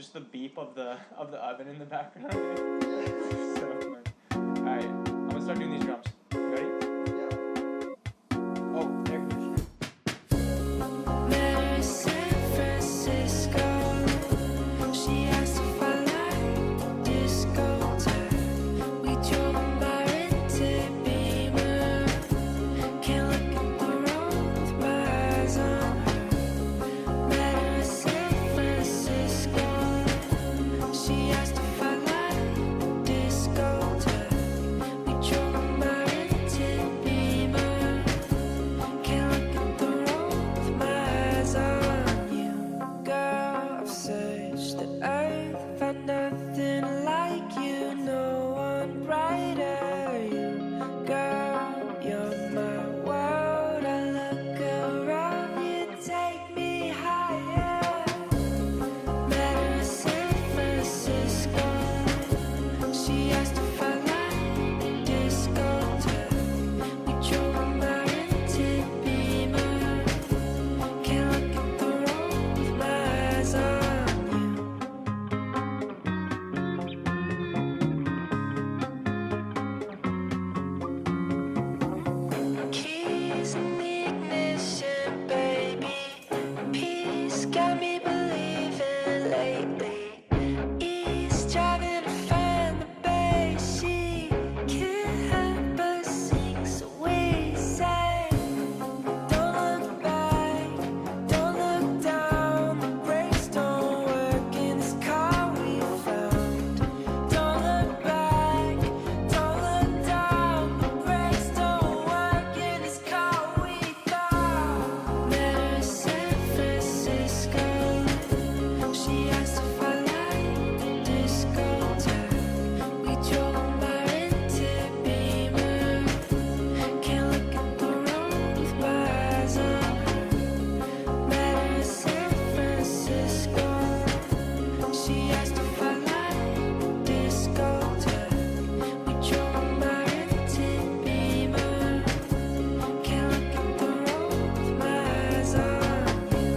just the beep of the oven in the background. So funny. All right, I'm gonna start doing these drums. You ready? Oh, air conditioner. San Francisco. She asked if I like discotheque. We drove in my rented Beamer. Can't look at the road with my eyes on her. Met her in San Francisco. She asked if I like discotheque. We drove in my rented Beamer. Can't look at the road with my eyes on you. Girl, I've searched the earth, found nothing like you. No one brighter. You, girl, you're my world. I look around, you take me higher. Met her in San Francisco. She asked if I like discotheque. We drove in my rented Beamer. Can't look at the road with my eyes on you. Keys in the ignition, baby. Peace got me believing lately. East driving to find the base. She can't help but sing, so we say, don't look back, don't look down. The brakes don't work in this car we found. Don't look back, don't look down. The brakes don't work in this car we found. Met her in San Francisco. She asked if I like discotheque. We drove in my rented Beamer. Can't look at the road with my eyes on her. Met her in San Francisco. She asked if I like discotheque. We drove in my rented Beamer. Can't look at the road with my eyes on you.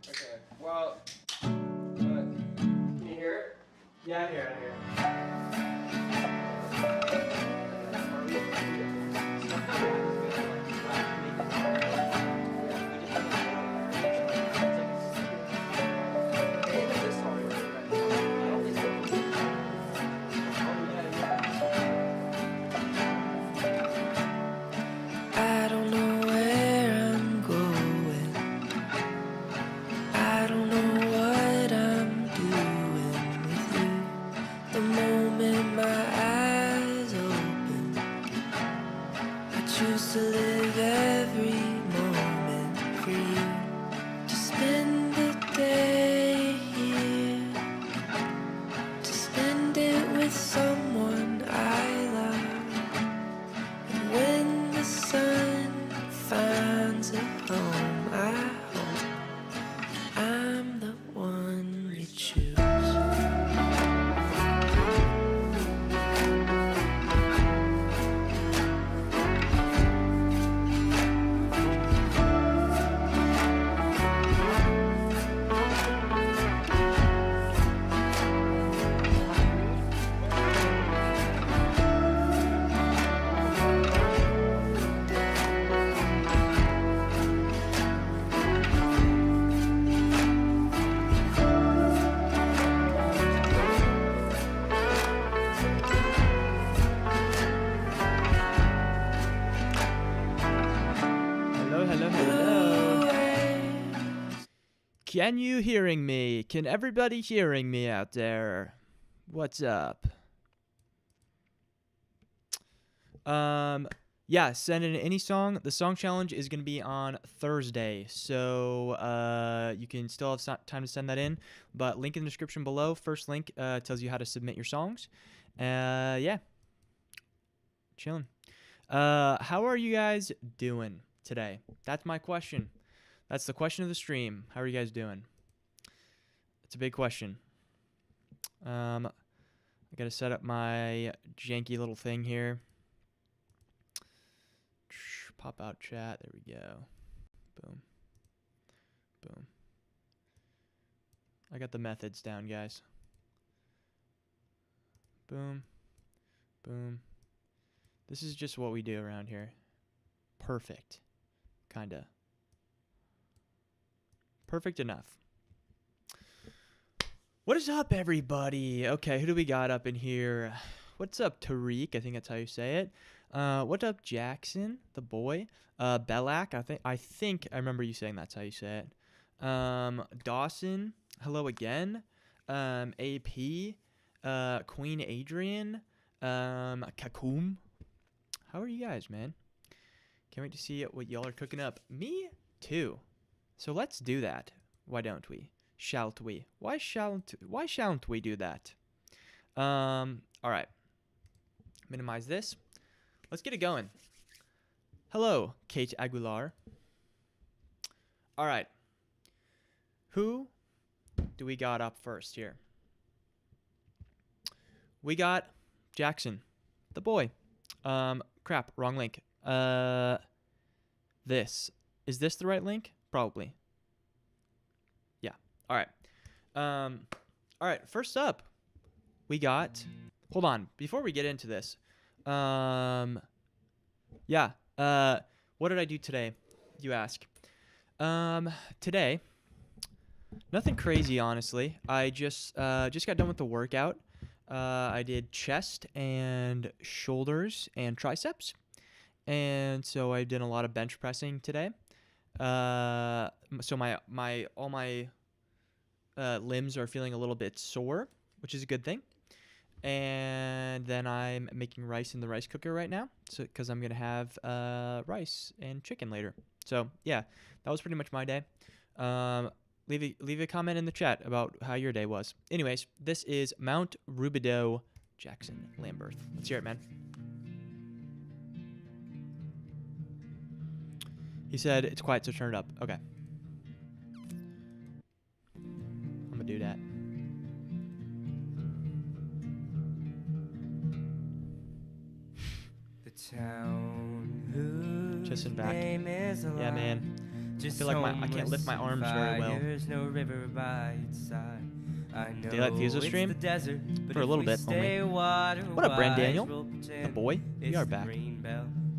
Okay. Well, can you hear it? Yeah, I hear it. I don't know where I'm going. I don't know what I'm doing with you. The moment my eyes open, I choose to live every moment for you. To spend the day here, to spend it with someone I love. And when the sun finds a home, I hope I'm the one you choose. Hello. Can you hearing me? Can everybody hearing me out there? What's up? Yeah, Yeah, send in any song. The song challenge is going to be on Thursday, so you can still have time to send that in. But link in the description below. First link tells you how to submit your songs. Yeah, chilling. How are you guys doing today? That's my question. That's the question of the stream. How are you guys doing? It's a big question. I got to set up my janky little thing here. Pop out chat. There we go. Boom. Boom. I got the methods down, guys. Boom. Boom. This is just what we do around here. Perfect. Kinda. Perfect enough. What is up, everybody? Okay, who do we got up in here? What's up, Tariq? I think that's how you say it. What's up, Jackson, the boy? Belak, I think I remember you saying that's how you say it. Dawson, hello again. AP, Queen Adrian, Kakum. How are you guys, man? Can't wait to see what y'all are cooking up. Me too. So let's do that. Why don't we? Shalt we? Why shan't we do that? All right. Minimize this. Let's get it going. Hello, Kate Aguilar. All right. Who do we got up first here? We got Jackson, the boy. Crap, wrong link. This. Is this the right link? Probably. Yeah. All right. All right, first up, we got... Hold on. Before we get into this, yeah. What did I do today, you ask? Today, nothing crazy, honestly. I just got done with the workout. I did chest and shoulders and triceps, and so I did a lot of bench pressing today. So all my limbs are feeling a little bit sore, which is a good thing. And then I'm making rice in the rice cooker right now, so because I'm gonna have rice and chicken later. So yeah, that was pretty much my day. Leave a comment in the chat about how your day was. Anyways, this is Mount Rubidoux, Jackson Lamberth. Let's hear it, man. He said it's quiet, so turn it up. Okay. I'm gonna do that. Chest and back. Yeah, man. I feel like I can't lift my arms very well. Daylight feezo stream? For a little bit only. What up, Brand Daniel? The boy? We are back.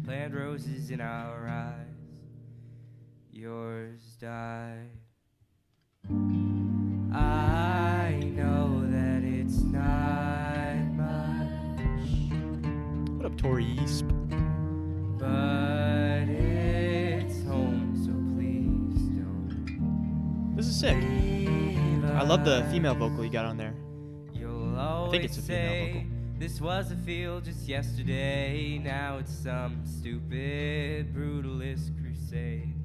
Plant roses in our eyes. Yours died. I know that it's not much. What up, Tori East? But it's home, so please don't. This is sick. I love the female vocal you got on there. You'll I think it's a female vocal. This was a field just yesterday. Now it's some stupid brutalist crusade.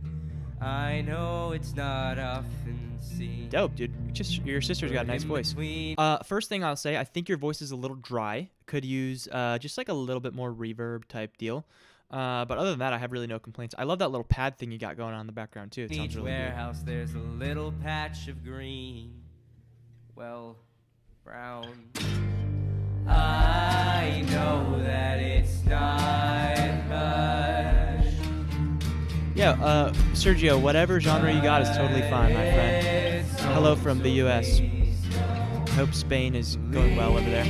I know it's not often seen. Dope, dude. Just your sister's got a nice voice. First thing I'll say, I think your voice is a little dry. Could use just like a little bit more reverb type deal. But other than that, I have really no complaints. I love that little pad thing you got going on in the background too. It sounds really warehouse, good. There's a little patch of green. Well, brown. I know that it's not much. Yeah, Sergio, whatever genre you got is totally fine, my friend. Hello from the U.S. Hope Spain is going well over there.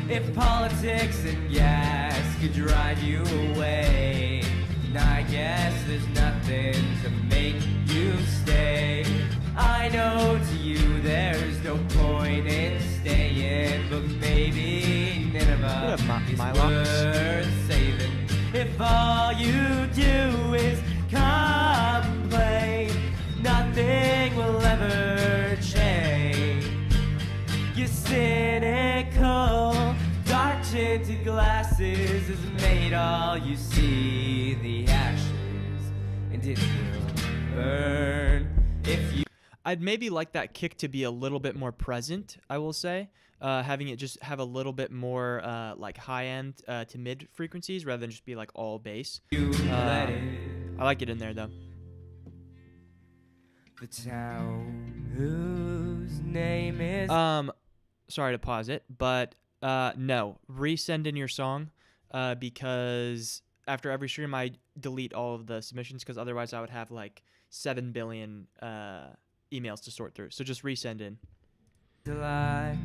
If politics and gas could drive you away, and I guess there's nothing to make you stay. I know to you there's no point in staying, but maybe Nineveh is worth saving. If all you do is complain, nothing will ever change. You say cynical. Dark tinted glasses has made all you see the ashes, and it will burn if you. I'd maybe like that kick to be a little bit more present, I will say. Having it just have a little bit more like high end to mid frequencies rather than just be like all bass. Let it. I like it in there though. The town whose name is. Sorry to pause it, but no, resend in your song because after every stream I delete all of the submissions because otherwise I would have like 7 billion emails to sort through. So just resend in. Lie,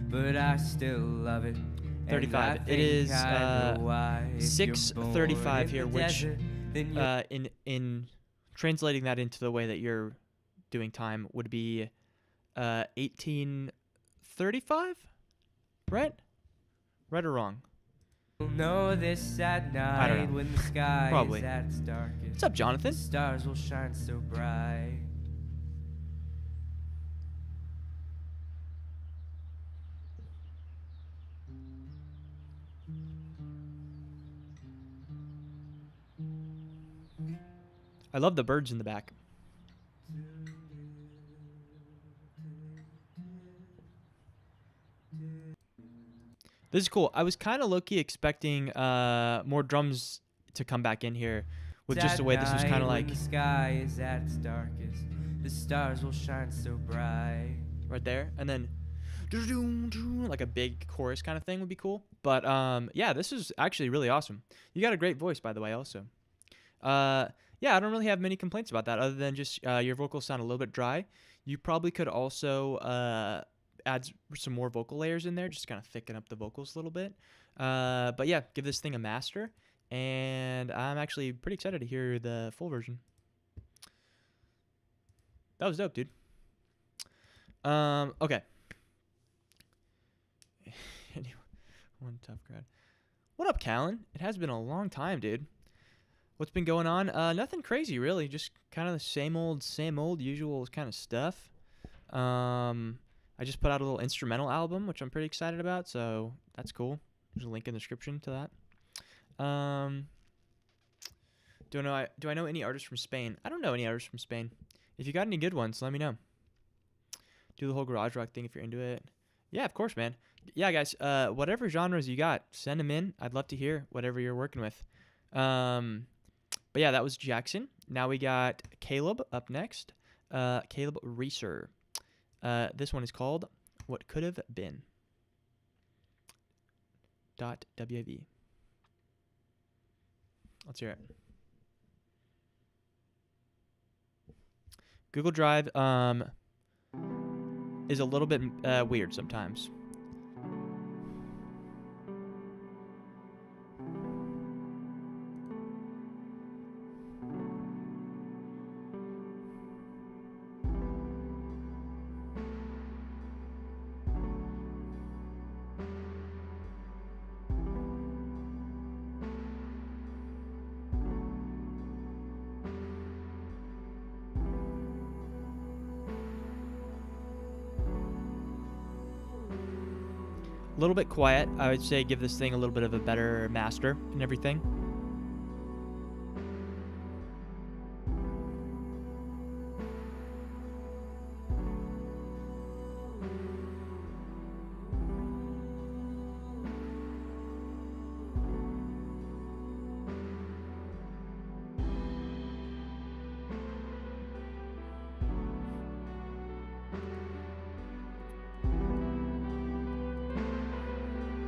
but I still love it. 35. It is 6:35 here, which in translating that into the way that you're doing time would be 18:35, right? Right or wrong? Know this at night I don't know. when the sky Probably. is at its darkest. What's up, Jonathan? The stars will shine so bright. I love the birds in the back. This is cool. I was kind of low-key expecting more drums to come back in here with just the way this was kind of like the sky is at its darkest. The stars will shine so bright. right there, and then like a big chorus kind of thing would be cool. But yeah, this is actually really awesome. You got a great voice, by the way, also. Yeah, I don't really have many complaints about that other than just your vocals sound a little bit dry. You probably could also add some more vocal layers in there, just kind of thicken up the vocals a little bit. But yeah, give this thing a master, and I'm actually pretty excited to hear the full version. That was dope, dude. Okay. One tough crowd. What up, Callan? It has been a long time, dude. What's been going on? Nothing crazy, really. Just kind of the same old, usual kind of stuff. I just put out a little instrumental album, which I'm pretty excited about, so that's cool. There's a link in the description to that. Do I know any artists from Spain? I don't know any artists from Spain. If you got any good ones, let me know. Do the whole garage rock thing if you're into it. Yeah, of course, man. Yeah, guys, whatever genres you got, send them in. I'd love to hear whatever you're working with. But yeah, that was Jackson. Now we got Caleb up next. Caleb Reeser. This one is called What Could Have Been. .wav. Let's hear it. Google Drive is a little bit weird sometimes. A little bit quiet. I would say give this thing a little bit of a better master and everything.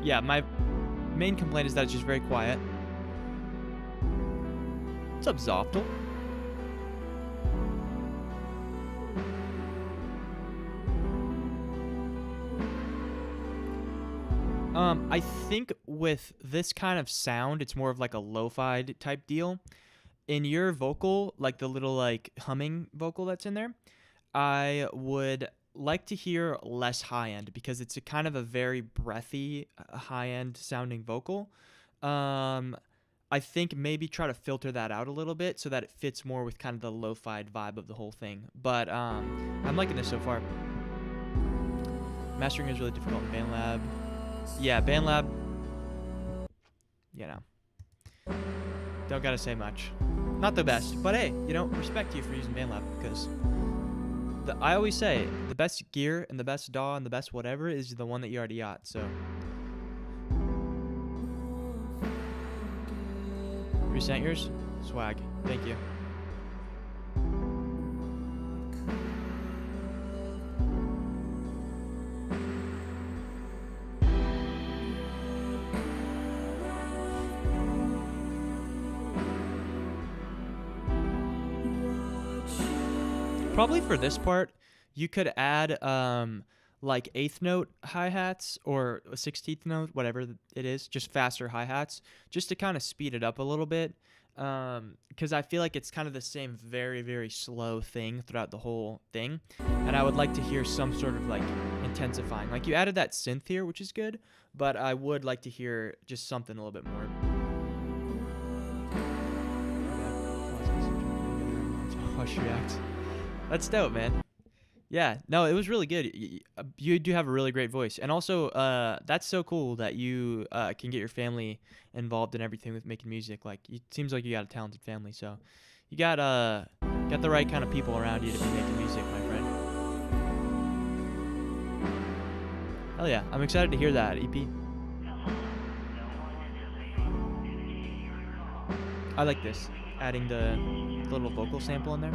Yeah, my main complaint is that it's just very quiet. What's up, Zoftel? I think with this kind of sound, it's more of like a lo-fi type deal. In your vocal, like the little like humming vocal that's in there, I would like to hear less high end because it's a kind of a very breathy, high end sounding vocal. I think maybe try to filter that out a little bit so that it fits more with kind of the lo-fi vibe of the whole thing. But I'm liking this so far. Mastering is really difficult in BandLab. Yeah, BandLab, you know, don't gotta say much. Not the best, but hey, you know, respect to you for using BandLab because I always say the best gear and the best DAW and the best whatever is the one that you already got. So, resent yours, swag. Thank you. Probably for this part, you could add like 8th note hi-hats or a 16th note, whatever it is, just faster hi-hats, just to kind of speed it up a little bit. Because I feel like it's kind of the same very, very slow thing throughout the whole thing. And I would like to hear some sort of like intensifying. Like you added that synth here, which is good, but I would like to hear just something a little bit more. React. That's dope, man. Yeah, no, it was really good. You do have a really great voice. And also, that's so cool that you can get your family involved in everything with making music. Like, it seems like you got a talented family, so you got the right kind of people around you to be making music, my friend. Hell yeah, I'm excited to hear that, EP. I like this, adding the little vocal sample in there.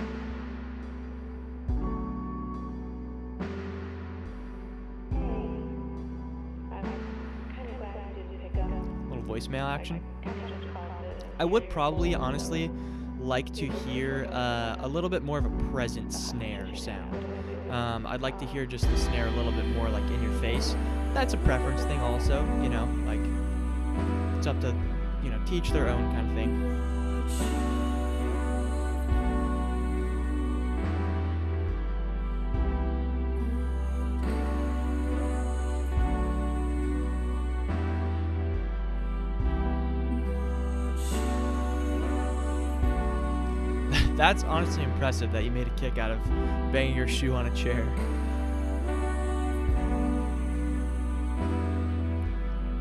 Voicemail action. I would probably honestly like to hear a little bit more of a present snare sound. I'd like to hear just the snare a little bit more like in your face. That's a preference thing also, you know, like it's up to, you know, teach their own kind of thing. That's honestly impressive that you made a kick out of banging your shoe on a chair.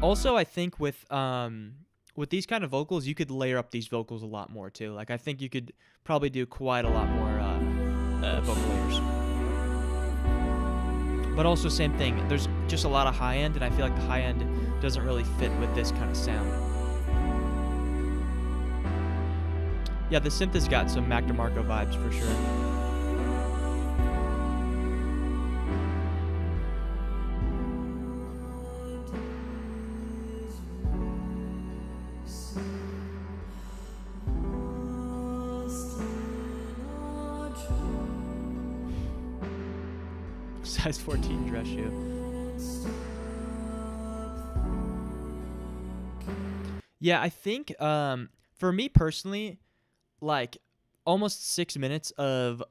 Also, I think with these kind of vocals, you could layer up these vocals a lot more too. Like I think you could probably do quite a lot more vocal layers. But also same thing. There's just a lot of high end, and I feel like the high end doesn't really fit with this kind of sound. Yeah, the synth has got some Mac DeMarco vibes for sure. Size 14 dress shoe. Yeah, I think for me personally, like almost 6 minutes of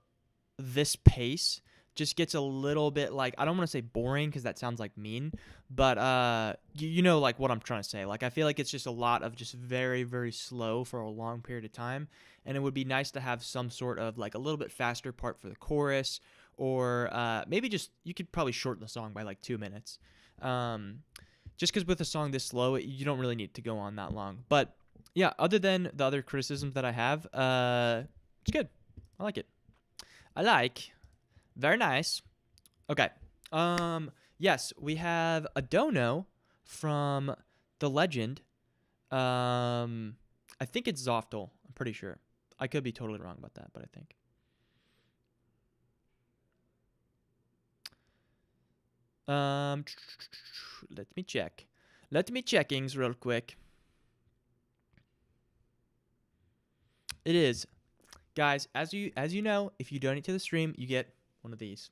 this pace just gets a little bit like, I don't want to say boring because that sounds like mean, but you know like what I'm trying to say. Like I feel like it's just a lot of just very, very slow for a long period of time, and it would be nice to have some sort of like a little bit faster part for the chorus, or maybe just you could probably shorten the song by like 2 minutes. Just because with a song this slow, you don't really need to go on that long. But yeah, other than the other criticisms that I have, it's good. I like it. Very nice. Okay. Yes, we have a dono from the legend. I think it's Zoftel. I'm pretty sure. I could be totally wrong about that, but I think. Let me check. Let me checkings real quick. It is, guys. As you know, if you donate to the stream, you get one of these,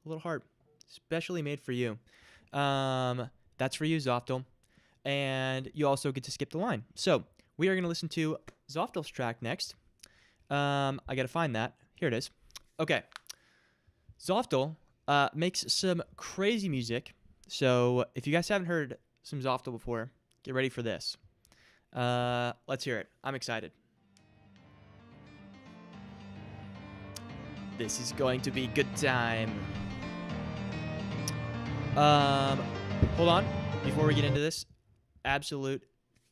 a little heart, specially made for you. That's for you, Zoftel, and you also get to skip the line. So we are gonna listen to Zoftel's track next. I gotta find that. Here it is. Okay, Zoftel makes some crazy music. So if you guys haven't heard some Zoftel before, get ready for this. Let's hear it. I'm excited. This is going to be good time. Hold on. Before we get into this, absolute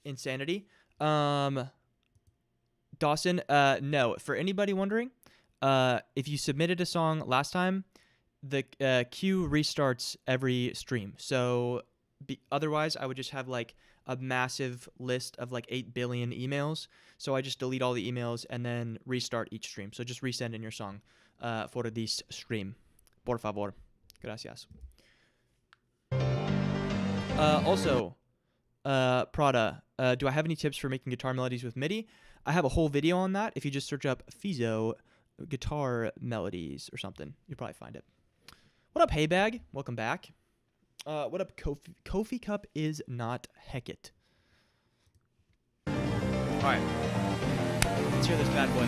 insanity. Dawson, no. For anybody wondering, if you submitted a song last time, the queue restarts every stream. So otherwise, I would just have like a massive list of like 8 billion emails. So I just delete all the emails and then restart each stream. So just resend in your song for this stream. Por favor. Gracias. Also, Prada, do I have any tips for making guitar melodies with MIDI? I have a whole video on that. If you just search up feezo guitar melodies or something, you'll probably find it. What up, Heybag? Welcome back. What up, Kofi Cup is not Hecate. Alright. Let's hear this bad boy.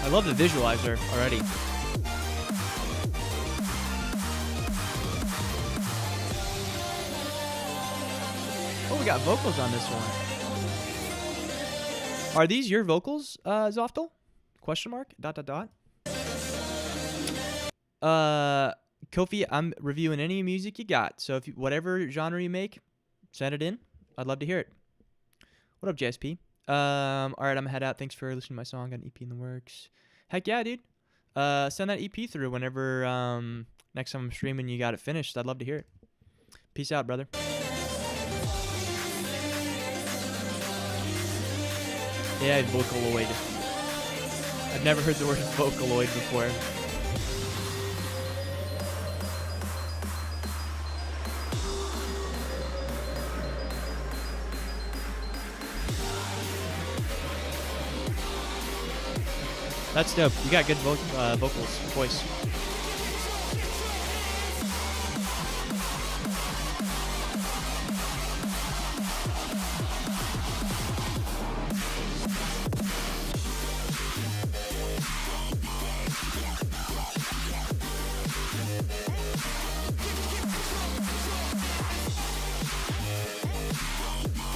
I love the visualizer already. Oh, we got vocals on this one. Are these your vocals, Zoftel? Question mark? ... Kofi, I'm reviewing any music you got. So if whatever genre you make, send it in. I'd love to hear it. What up, JSP? All right, I'm gonna head out. Thanks for listening to my song. Got an EP in the works. Heck yeah, dude. Send that EP through whenever next time I'm streaming. You got it finished. I'd love to hear it. Peace out, brother. Yeah, Vocaloid. I've never heard the word Vocaloid before. That's dope. You got good vocals, voice.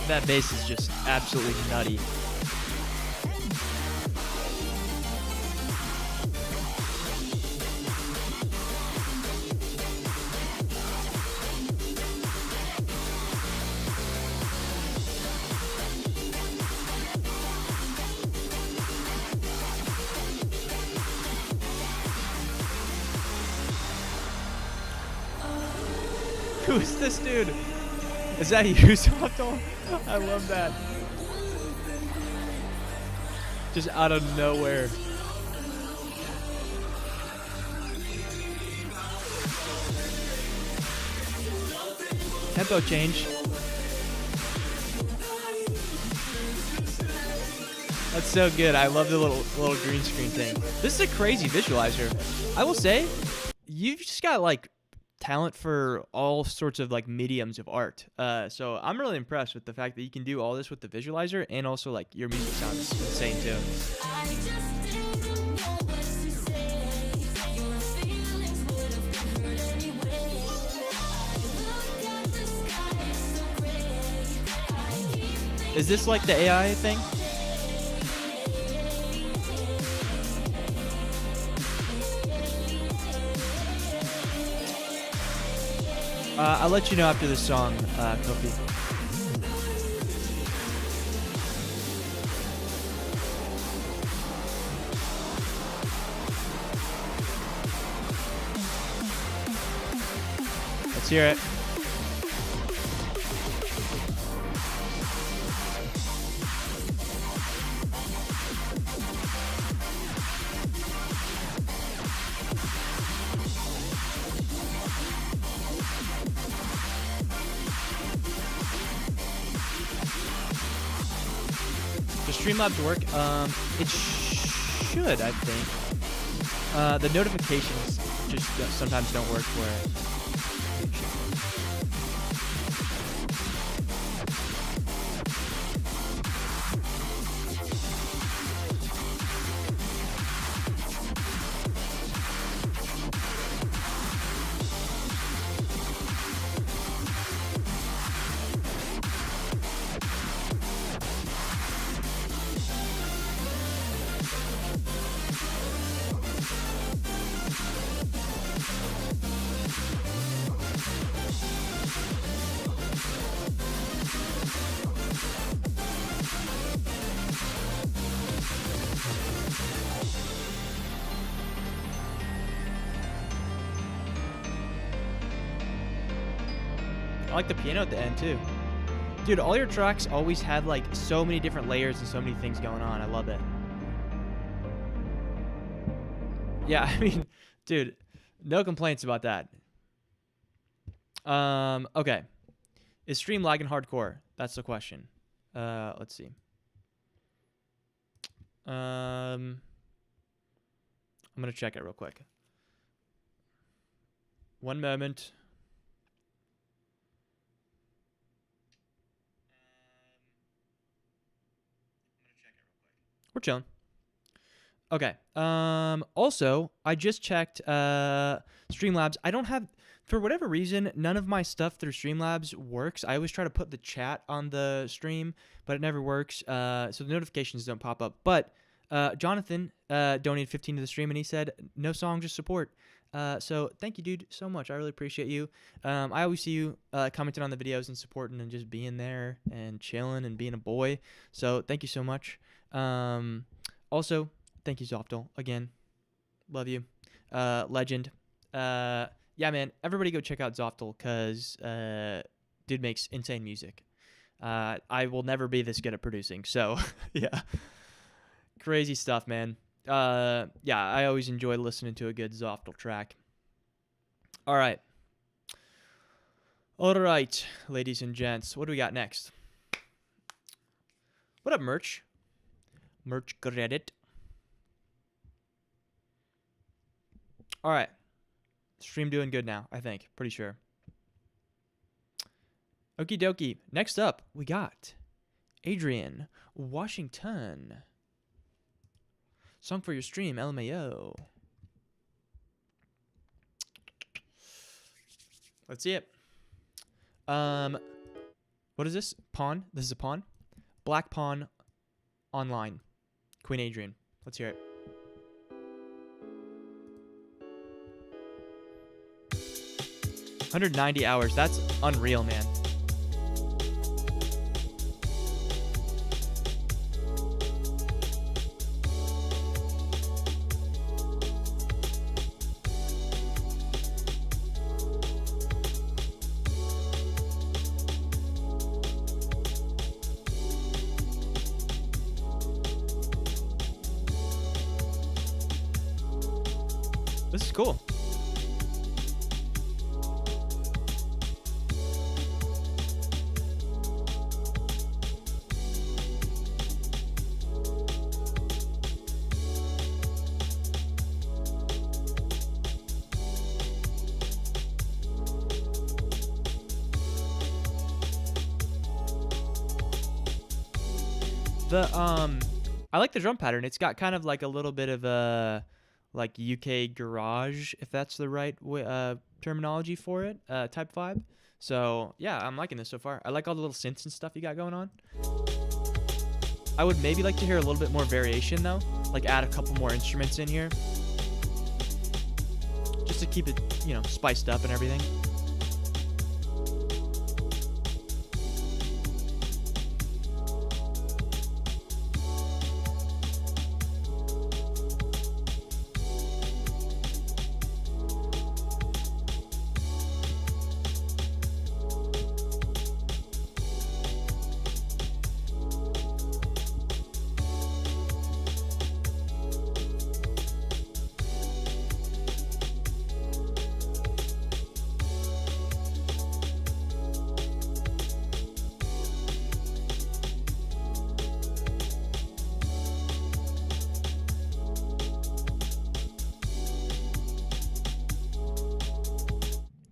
That bass is just absolutely nutty. Who's this dude? Is that you, Zoftel? I love that. Just out of nowhere. Tempo change. That's so good. I love the little green screen thing. This is a crazy visualizer. I will say, you've just got like talent for all sorts of like mediums of art. So I'm really impressed with the fact that you can do all this with the visualizer, and also like your music sounds insane too. Is this like the AI thing? I'll let you know after this song, Kofi. Let's hear it. Streamlabs work? It should, I think. The notifications just sometimes don't work for it. I like the piano at the end too. Dude, all your tracks always have like so many different layers and so many things going on. I love it. Yeah, I mean, dude, no complaints about that. Okay. Is stream lagging hardcore? That's the question. Let's see. I'm gonna check it real quick. One moment. We're chilling. Okay. Also, I just checked Streamlabs. I don't have, for whatever reason, none of my stuff through Streamlabs works. I always try to put the chat on the stream, but it never works. So the notifications don't pop up. But Jonathan donated 15 to the stream, and he said, no song, just support. So thank you, dude, so much. I really appreciate you. I always see you commenting on the videos and supporting and just being there and chilling and being a boy. So thank you so much. Also, thank you, Zoftal. Again, love you. Legend. Yeah, man, everybody go check out Zoftal because dude makes insane music. I will never be this good at producing. So, yeah. Crazy stuff, man. Yeah, I always enjoy listening to a good Zoftal track. All right. All right, ladies and gents. What do we got next? What up, merch? Merch credit. All right. Stream doing good now, I think. Pretty sure. Okie dokie. Next up, we got Adrian Washington. Song for your stream, LMAO. Let's see it. What is this? Pawn? This is a pawn? Black Pawn Online. Queen Adrian. Let's hear it. $190 hours. That's unreal, man. This is cool. I like the drum pattern. It's got kind of like a little bit of a like UK garage, if that's the right way, terminology for it, type vibe. So yeah, I'm liking this so far. I like all the little synths and stuff you got going on. I would maybe like to hear a little bit more variation though, like add a couple more instruments in here, just to keep it, you know, spiced up and everything.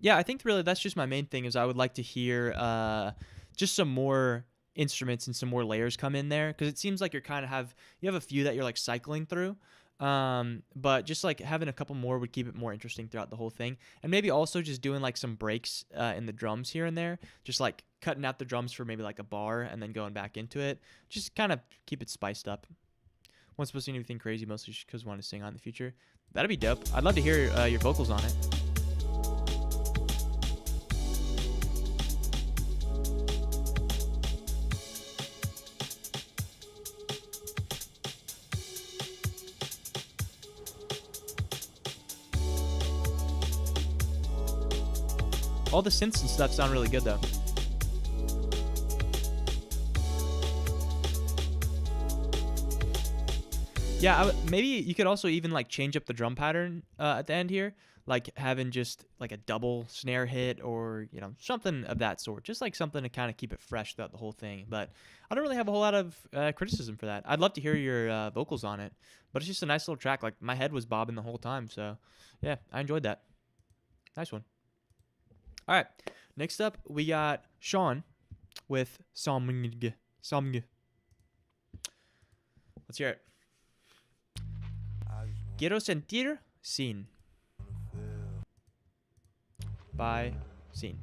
Yeah, I think really that's just my main thing is I would like to hear just some more instruments and some more layers come in there, because it seems like you have a few that you're like cycling through, but just like having a couple more would keep it more interesting throughout the whole thing. And maybe also just doing like some breaks in the drums here and there, just like cutting out the drums for maybe like a bar and then going back into it, just kind of keep it spiced up. Wasn't supposed to do anything crazy, mostly just because I want to sing on in the future. That'd be dope. I'd love to hear your vocals on it. All the synths and stuff sound really good though. Yeah, maybe you could also even like change up the drum pattern at the end here, like having just like a double snare hit or something of that sort, just like something to kind of keep it fresh throughout the whole thing. But I don't really have a whole lot of criticism for that. I'd love to hear your vocals on it, but it's just a nice little track. Like my head was bobbing the whole time, so yeah, I enjoyed that. Nice one. All right, next up we got Sean with Somg. Let's hear it. Quiero sentir sin. By Sin.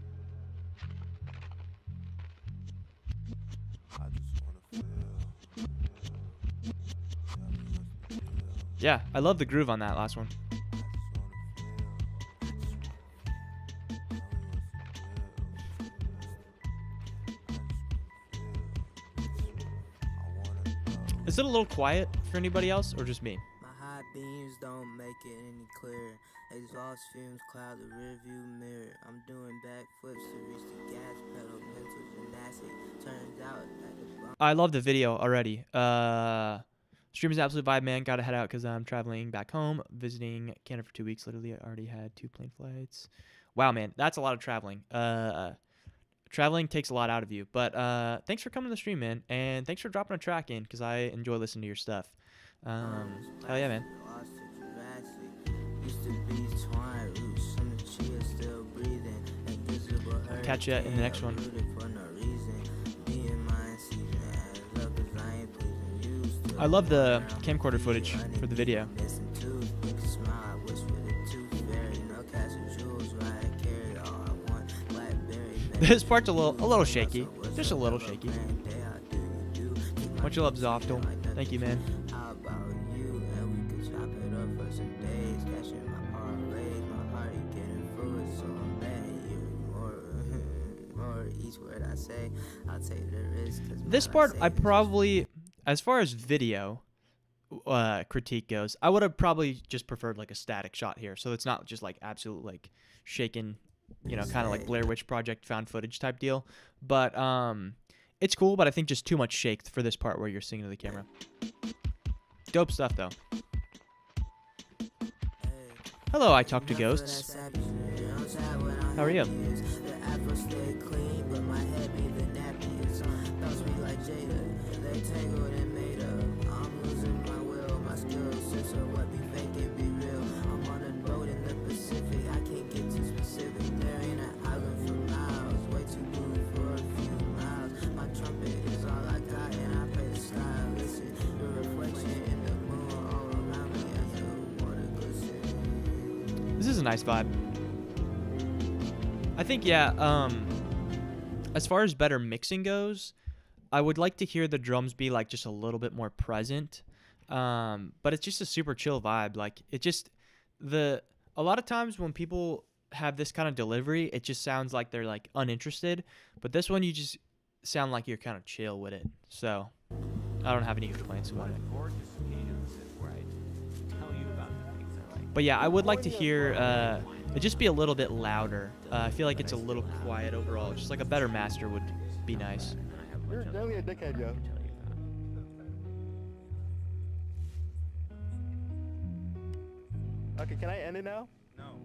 Yeah, I love the groove on that last one. Is it a little quiet for anybody else or just me? Beams don't make it any clearer. Exhaust fumes cloud the rearview mirror. I'm doing backflips to reach the gas pedal. Mental gymnastics. Turns out that the I love the video already. Stream is an absolute vibe, man. Gotta head out because I'm traveling back home, visiting Canada for 2 weeks. Literally, I already had 2 plane flights. Wow, man, that's a lot of traveling. Traveling takes a lot out of you. But thanks for coming to the stream, man, and thanks for dropping a track in because I enjoy listening to your stuff. Hell yeah, man. I'll catch you in the next one. I love the camcorder footage for the video. This part's a little shaky. Just a little shaky. Much love, Zoftel. Thank you, man. This part, I probably, as far as video critique goes, I would have probably just preferred like a static shot here, so it's not just like absolute like shaken, kind of like Blair Witch Project found footage type deal. But it's cool, but I think just too much shake for this part where you're singing to the camera. Dope stuff though. Hello, I talk to ghosts. How are you? This is a nice vibe. I think, yeah, as far as better mixing goes, I would like to hear the drums be like just a little bit more present. But it's just a super chill vibe. Like a lot of times when people have this kind of delivery, it just sounds like they're like uninterested. But this one, you just sound like you're kind of chill with it. So I don't have any complaints about it. But yeah, I would like to hear it just be a little bit louder. I feel like it's a little quiet overall. Just like a better master would be nice. You're really a dickhead, yo. Okay, can I end it now? No.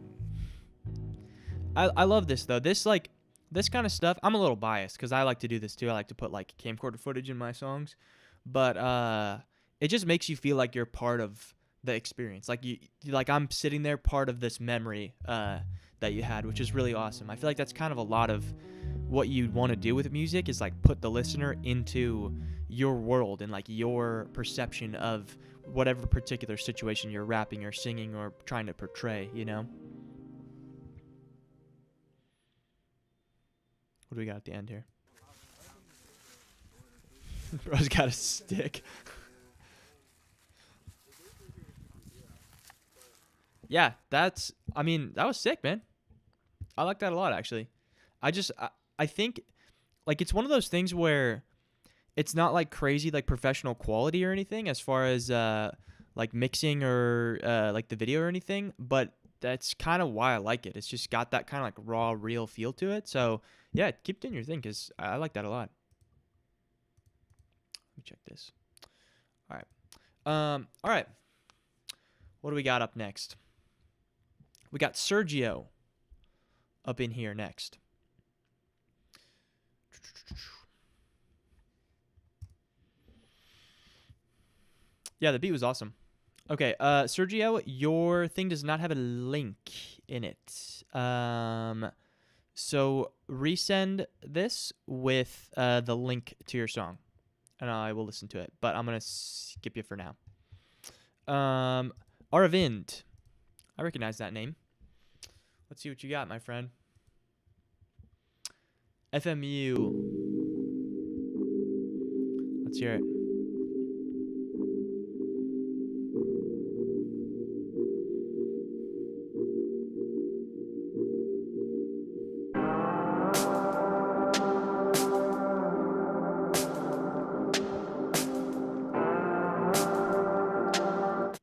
I love this though. This kind of stuff. I'm a little biased because I like to do this too. I like to put like camcorder footage in my songs, but it just makes you feel like you're part of the experience. Like I'm sitting there, part of this memory that you had, which is really awesome. I feel like that's kind of a lot of what you want to do with music is like put the listener into your world and like your perception of whatever particular situation you're rapping or singing or trying to portray, you know? What do we got at the end here? Bro's got a stick. Yeah, that was sick, man. I like that a lot, actually. I think, like, it's one of those things where it's not, like, crazy, like, professional quality or anything as far as, like, mixing or, like, the video or anything, but that's kind of why I like it. It's just got that kind of like raw, real feel to it. So yeah, keep doing your thing because I like that a lot. Let me check this. All right. All right. What do we got up next? We got Sergio up in here next. Yeah, the beat was awesome. Okay, Sergio, your thing does not have a link in it. So resend this with the link to your song, and I will listen to it. But I'm gonna skip you for now. Aravind, I recognize that name. Let's see what you got, my friend. FMU. Let's hear it.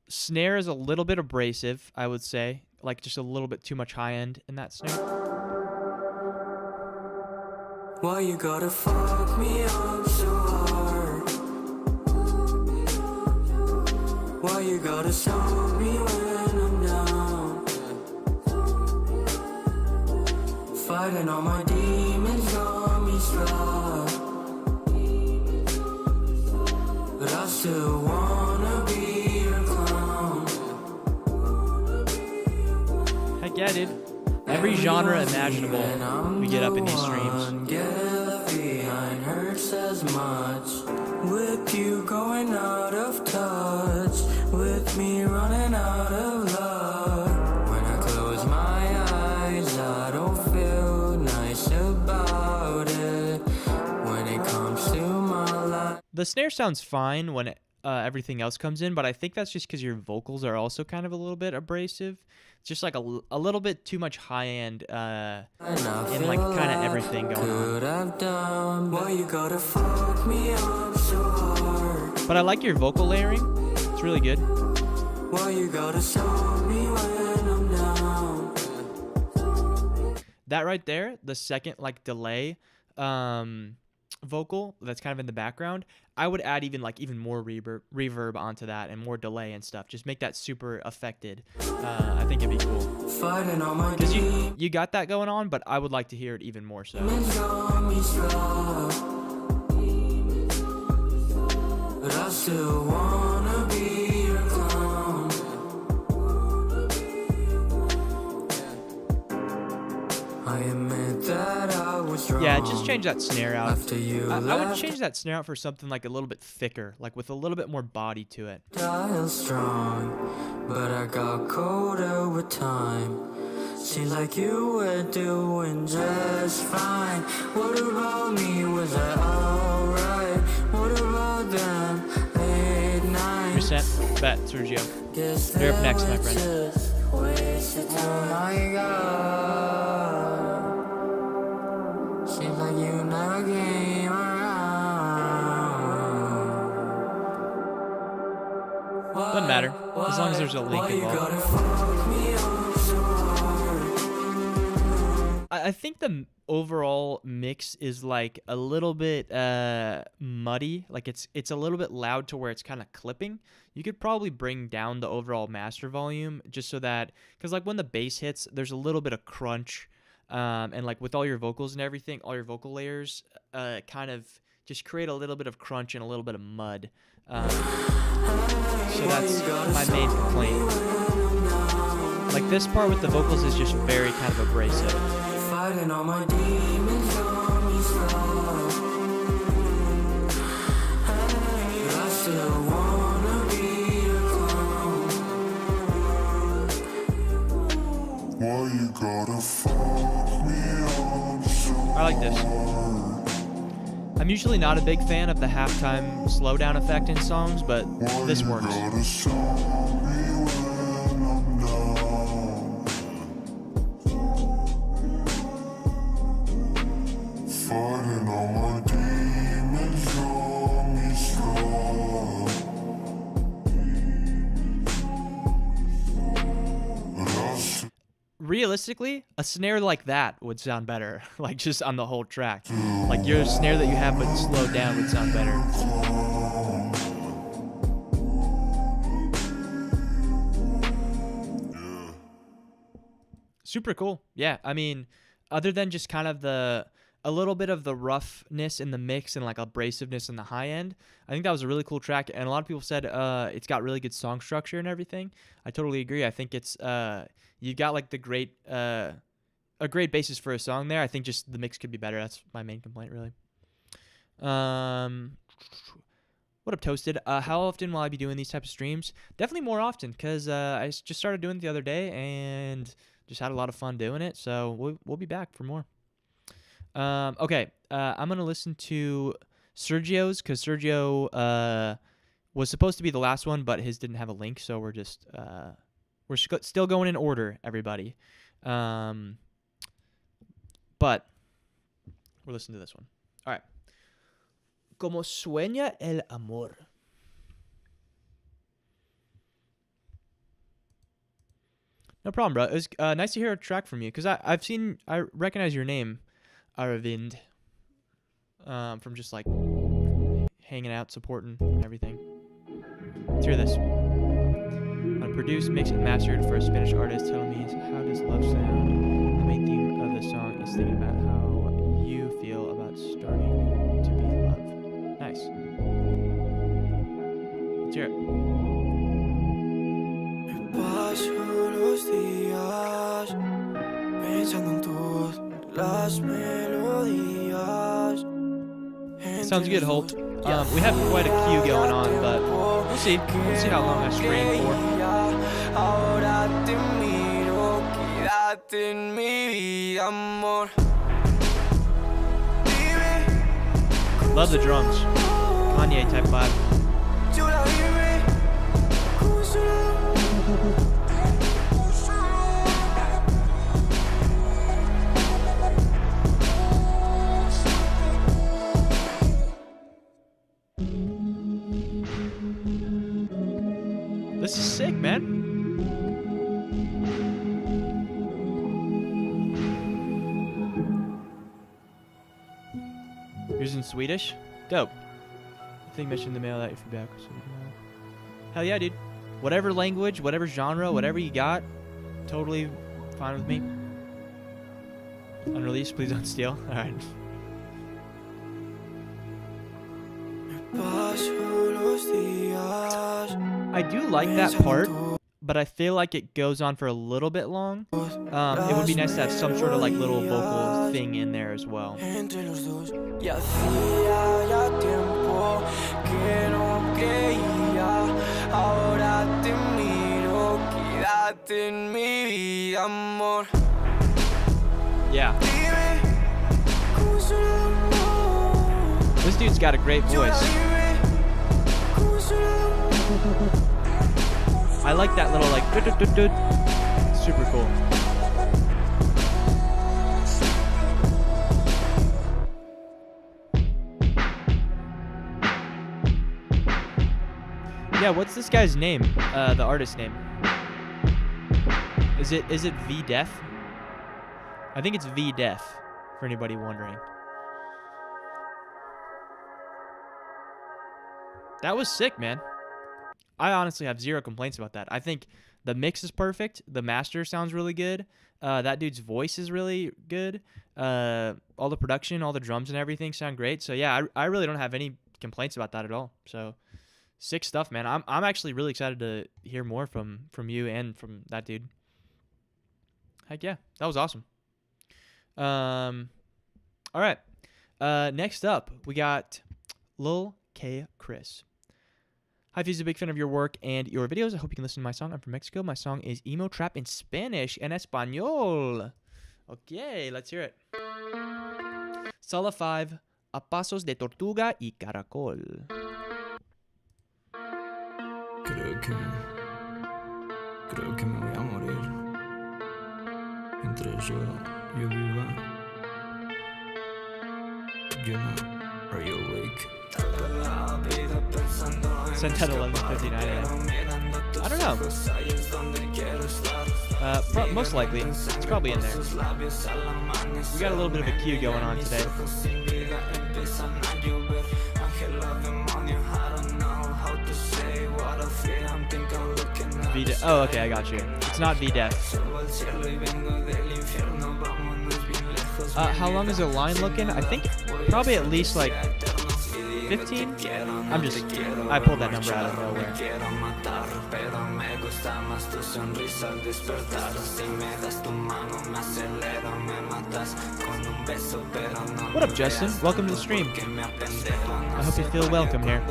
Snare is a little bit abrasive, I would say. Like just a little bit too much high end in that snare. Why you gotta fuck me up so hard? Why you gotta stop me when I'm down? Fighting all my demons got me strong, but I still wanna be your clown. I get it. Every genre imaginable we get up in these streams. Behind hurts as much. With you going out of touch, with me running out of luck. When I close my eyes, I don't feel nice about it. When it comes to my life, The snare sounds fine when everything else comes in, but I think that's just because your vocals are also kind of a little bit abrasive. It's just like a little bit too much high end in like kind of everything going on. why you gotta fuck me up so hard? But I like your vocal layering. It's really good. Why you gotta stop me when I'm down? That right there, the second like delay vocal that's kind of in the background, I would add even more reverb onto that and more delay and stuff. Just make that super affected. I think it'd be cool. Fighting all my Because you got that going on, but I would like to hear it even more so. demons got me strong, but I still wanna be your clown. I admit that I was wrong. Yeah, just change that snare out. After you I would left, change that snare out for something like a little bit thicker, like with a little bit more body to it. dial strong, but I got colder with time. Seems like you were doing just fine. What about me? Was I alright? What about them late nights? Percent bet, Sergio. Guess You're up next, my that friend. just wasted time. Oh my God, seems like you never came around. Doesn't matter, as long as there's a link Why you involved. gotta fuck me up so hard? I think the overall mix is like a little bit muddy. Like it's a little bit loud to where it's kind of clipping. You could probably bring down the overall master volume just so that, because like when the bass hits, there's a little bit of crunch, and like with all your vocals and everything, all your vocal layers kind of just create a little bit of crunch and a little bit of mud. So that's my main complaint. Like this part with the vocals is just very kind of abrasive. Fighting all my demons got me strong. But I still wanna be your clown. Why you gotta fuck me up so I like this. I'm usually not a big fan of the halftime slowdown effect in songs, but this works. gotta stop me when I'm down? Fighting all my demons got me strong. But I realistically, a snare like that would sound better. Like just on the whole track. Like your snare that you have but slowed down would sound better. Super cool. Yeah, I mean, other than just kind of a little bit of the roughness in the mix and like abrasiveness in the high end, I think that was a really cool track. And a lot of people said it's got really good song structure and everything. I totally agree. I think it's you got like a great basis for a song there. I think just the mix could be better. That's my main complaint, really. What up, Toasted? How often will I be doing these types of streams? Definitely more often, because I just started doing it the other day and just had a lot of fun doing it. So we'll be back for more. Okay, I'm going to listen to Sergio's, because Sergio was supposed to be the last one, but his didn't have a link, so we're just we're still going in order, everybody. But we're listening to this one. All right. Como sueña el amor. No problem, bro. It was nice to hear a track from you, because I recognize your name, Aravind, from just like hanging out, supporting, and everything. Let's hear this. Produced, mixed, and mastered for a Spanish artist. Tell me, how does love sound? The main theme of the song is thinking about how you feel about starting to be in love. Nice. Let's hear it. Paso los días pensando en todas las melodías. Sounds good, Holt. We have quite a queue going on, but we'll see. We'll see how long I stream for. Ahora te miro, quédate en mi vida, amor. Love the drums. Kanye type vibe. This is sick, man. Yours in Swedish? Dope. I think mentioned the mail that your feedback. Hell yeah, dude. Whatever language, whatever genre, whatever you got, totally fine with me. Unreleased, please don't steal. Alright. I do like that part, but I feel like it goes on for a little bit long. It would be nice to have some sort of like little vocal thing in there as well. Yeah. This dude's got a great voice. I like that little like super cool. Yeah, what's this guy's name? The artist name. Is it V Def? I think it's V Def, for anybody wondering. That was sick, man. I honestly have zero complaints about that. I think the mix is perfect. The master sounds really good. That dude's voice is really good. All the production, all the drums and everything sound great. So yeah, I really don't have any complaints about that at all. So sick stuff, man. I'm actually really excited to hear more from you and from that dude. Heck yeah, that was awesome. All right. Next up, we got Lil K Chris. Hi, Feezo, a big fan of your work and your videos. I hope you can listen to my song. I'm from Mexico. My song is Emo Trap in Spanish and Español. Okay, let's hear it. Sala 5, A Pasos de Tortuga y Caracol. Creo que me voy a morir. Entre yo viva. You know, are you awake? Sent at 11:59 a.m. I don't know. Most likely. It's probably in there. We got a little bit of a cue going on today. Oh, okay, I got you. It's not V-Def. How long is the line looking? I think probably at least like 15? I pulled that number out of nowhere. What up, Justin? Welcome to the stream. I hope you feel welcome here.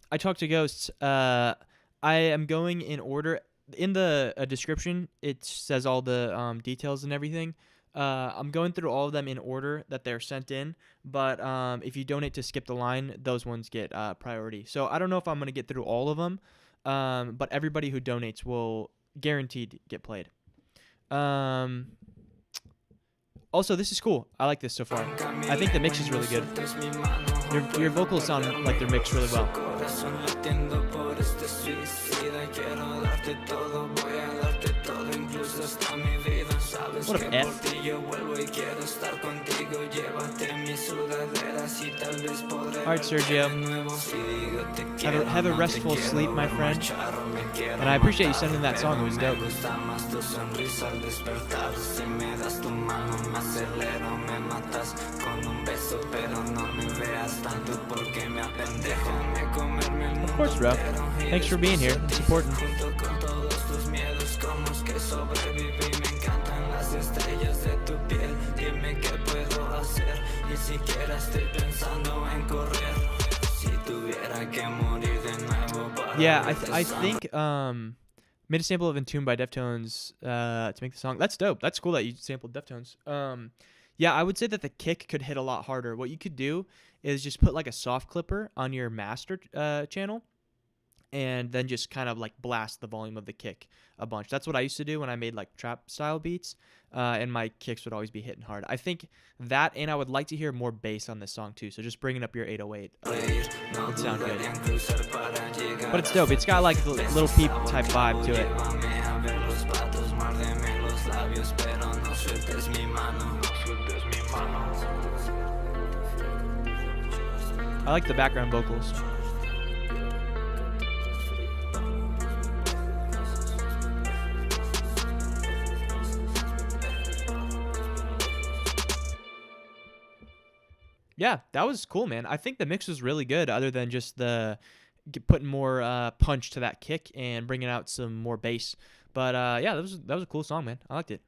I talked to Ghosts. I am going in order. In the description, it says all the details and everything. I'm going through all of them in order that they're sent in, but if you donate to Skip the Line, those ones get priority. So I don't know if I'm going to get through all of them, but everybody who donates will guaranteed get played. Also, this is cool. I like this so far. I think the mix is really good. Your vocals sound like they're mixed really well. What up, F? Alright, Sergio. Have a restful sleep, my friend. And I appreciate you sending that song. It was dope. Of course, bro. Thanks for being here and supporting. Yeah, I think made a sample of Entombed by Deftones to make the song. That's dope. That's cool that you sampled Deftones. Yeah, I would say that the kick could hit a lot harder. What you could do is just put like a soft clipper on your master channel and then just kind of like blast the volume of the kick a bunch. That's what I used to do when I made like trap style beats, and my kicks would always be hitting hard. I think that, and I would like to hear more bass on this song too, so just bringing up your 808 would sound good. But it's dope. It's got like a little peep type vibe to it. I like the background vocals. Yeah, that was cool, man. I think the mix was really good, other than just the putting more punch to that kick and bringing out some more bass. But yeah, that was a cool song, man. I liked it.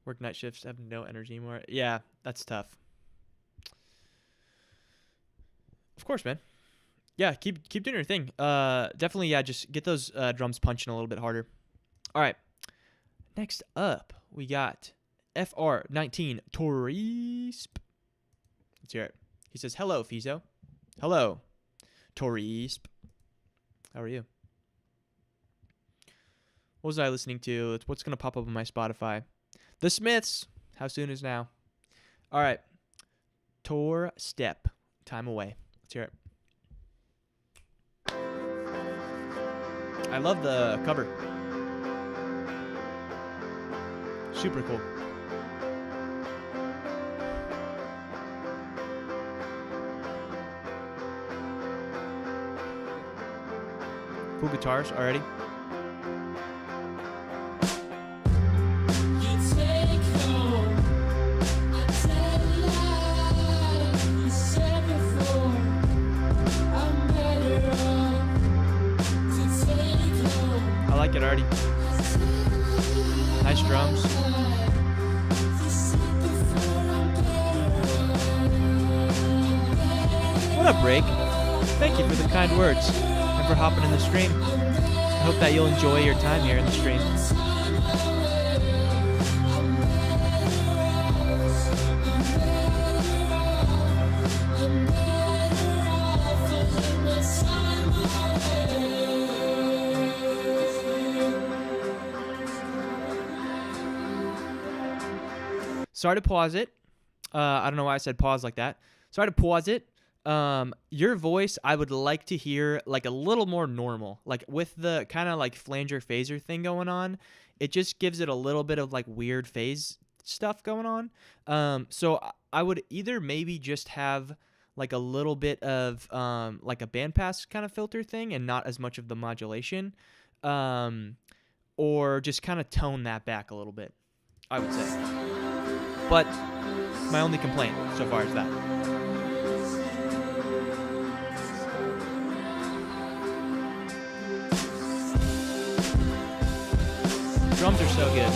Work night shifts, have no energy anymore. Yeah, that's tough. Of course, man. Yeah, keep doing your thing. Definitely, yeah, just get those drums punching a little bit harder. All right. Next up, we got FR19 Torisp. Let's hear it. He says, "Hello, feezo." Hello, Torisp. How are you? What was I listening to? It's what's going to pop up on my Spotify. The Smiths. How soon is now? All right. Tor Step. Time away. Let's hear it. I love the cover. Super cool. Cool guitars already. I like it already. Nice drums. What up, Break? Thank you for the kind words and for hopping in the stream. I hope that you'll enjoy your time here in the stream. sorry to pause it. I don't know why I said pause like that. Sorry to pause it. Your voice, I would like to hear like a little more normal, like with the kind of like flanger phaser thing going on. It just gives it a little bit of like weird phase stuff going on. So I would either maybe just have like a little bit of like a bandpass kind of filter thing and not as much of the modulation, or just kind of tone that back a little bit, I would say. But my only complaint so far is that. Drums are so good.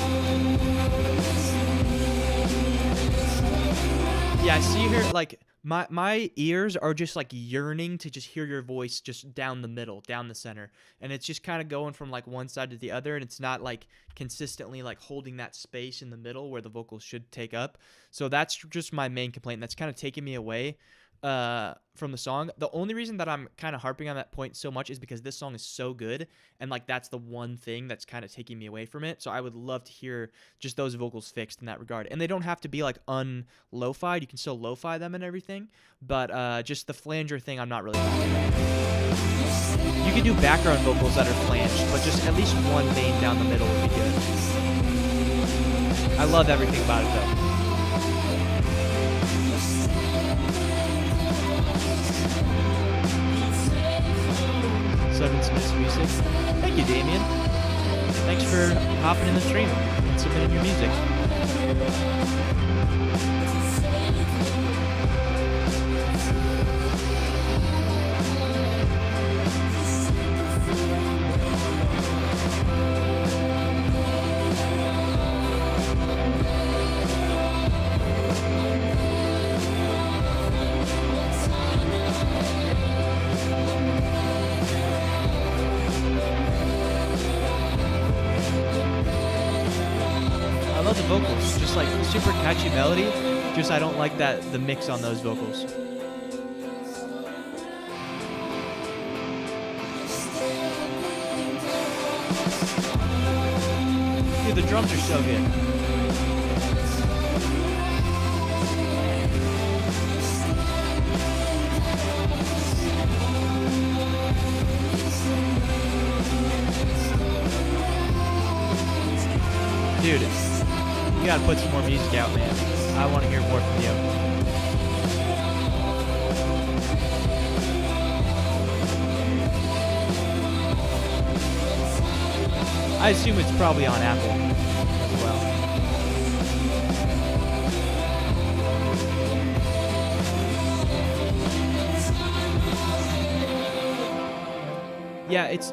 Yeah, I see here, like, my ears are just, like, yearning to just hear your voice just down the middle, down the center. And it's just kind of going from, like, one side to the other, and it's not, like, consistently, like, holding that space in the middle where the vocals should take up. So that's just my main complaint. That's kind of taking me away from the song. The only reason that I'm kind of harping on that point so much is because this song is so good, and like that's the one thing that's kind of taking me away from it. So I would love to hear just those vocals fixed in that regard. And they don't have to be like un-lo-fied. You can still lo-fi them and everything, but just the flanger thing I'm not really You can do background vocals that are flanged, but just at least one main down the middle would be good. I love everything about it though. Seven Smith's music. Thank you, Damien. Thanks for hopping in the stream and submitting your music. The vocals, just like super catchy melody, just I don't like the mix on those vocals. Dude, the drums are so good. Dude, you gotta put some more music out, man. I want to hear more from you. I assume it's probably on Apple as well. Yeah, it's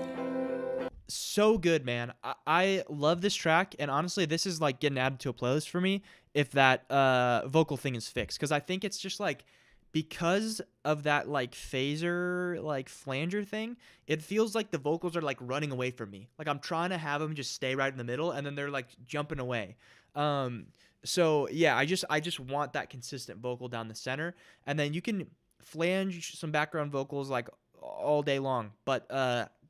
so good, man. I love this track, and honestly, this is like getting added to a playlist for me if that vocal thing is fixed, because I think it's just like because of that like phaser like flanger thing, it feels like the vocals are like running away from me. Like I'm trying to have them just stay right in the middle, and then they're like jumping away. So yeah, I just want that consistent vocal down the center, and then you can flange some background vocals like all day long, but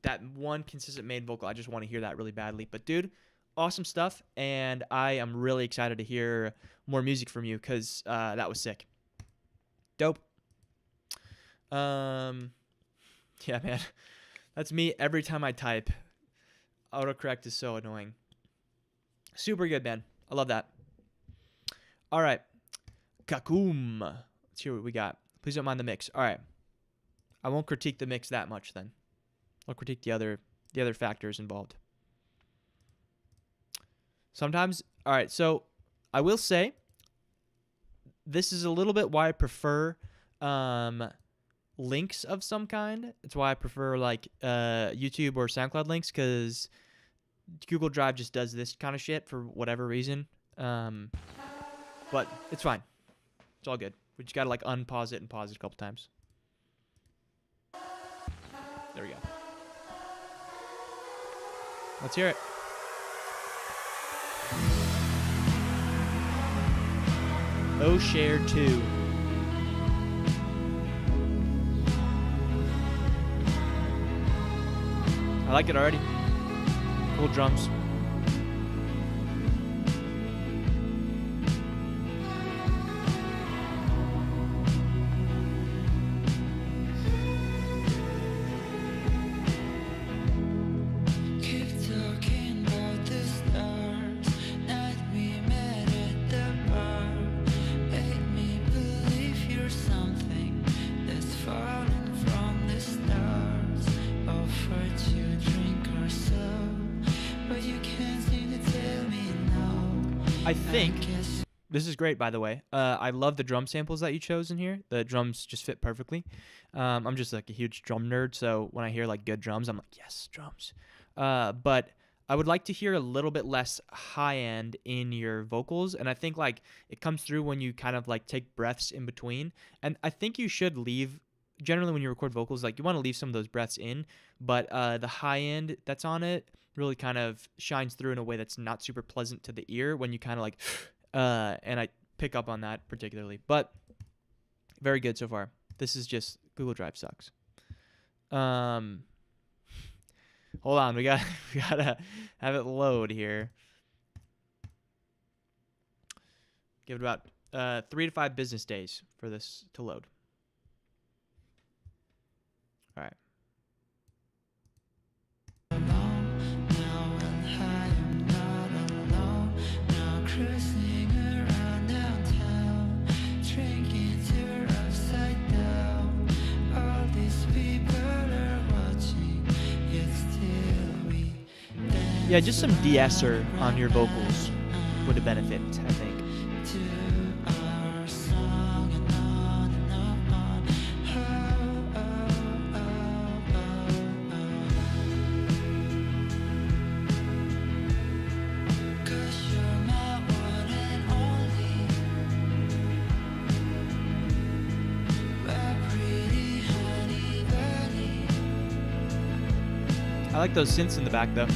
that one consistent main vocal, I just want to hear that really badly. But dude, awesome stuff, and I am really excited to hear more music from you, because that was sick. Dope. Yeah, man. That's me every time I type. Autocorrect is so annoying. Super good, man. I love that. All right. Kakum. Let's hear what we got. Please don't mind the mix. All right. I won't critique the mix that much then. I'll critique the other factors involved. Sometimes, all right, so I will say this is a little bit why I prefer links of some kind. It's why I prefer like YouTube or SoundCloud links, because Google Drive just does this kind of shit for whatever reason. But it's fine. It's all good. We just got to like unpause it and pause it a couple times. There we go. Let's hear it. Oh, Share 2. I like it already. Cool drums. I think this is great, by the way. I love the drum samples that you chose in here. The drums just fit perfectly. I'm just like a huge drum nerd, so when I hear like good drums, I'm like, yes, drums. But I would like to hear a little bit less high end in your vocals, and I think like it comes through when you kind of like take breaths in between. And I think you should leave, generally when you record vocals, like you want to leave some of those breaths in, but the high end that's on it really kind of shines through in a way that's not super pleasant to the ear when you kind of like and I pick up on that particularly. But very good so far. This is just Google Drive sucks. Hold on, we gotta have it load here. Give it about 3 to 5 business days for this to load. All right. Yeah, just some de-esser on your vocals would have benefit, I think. I like those synths in the back, though.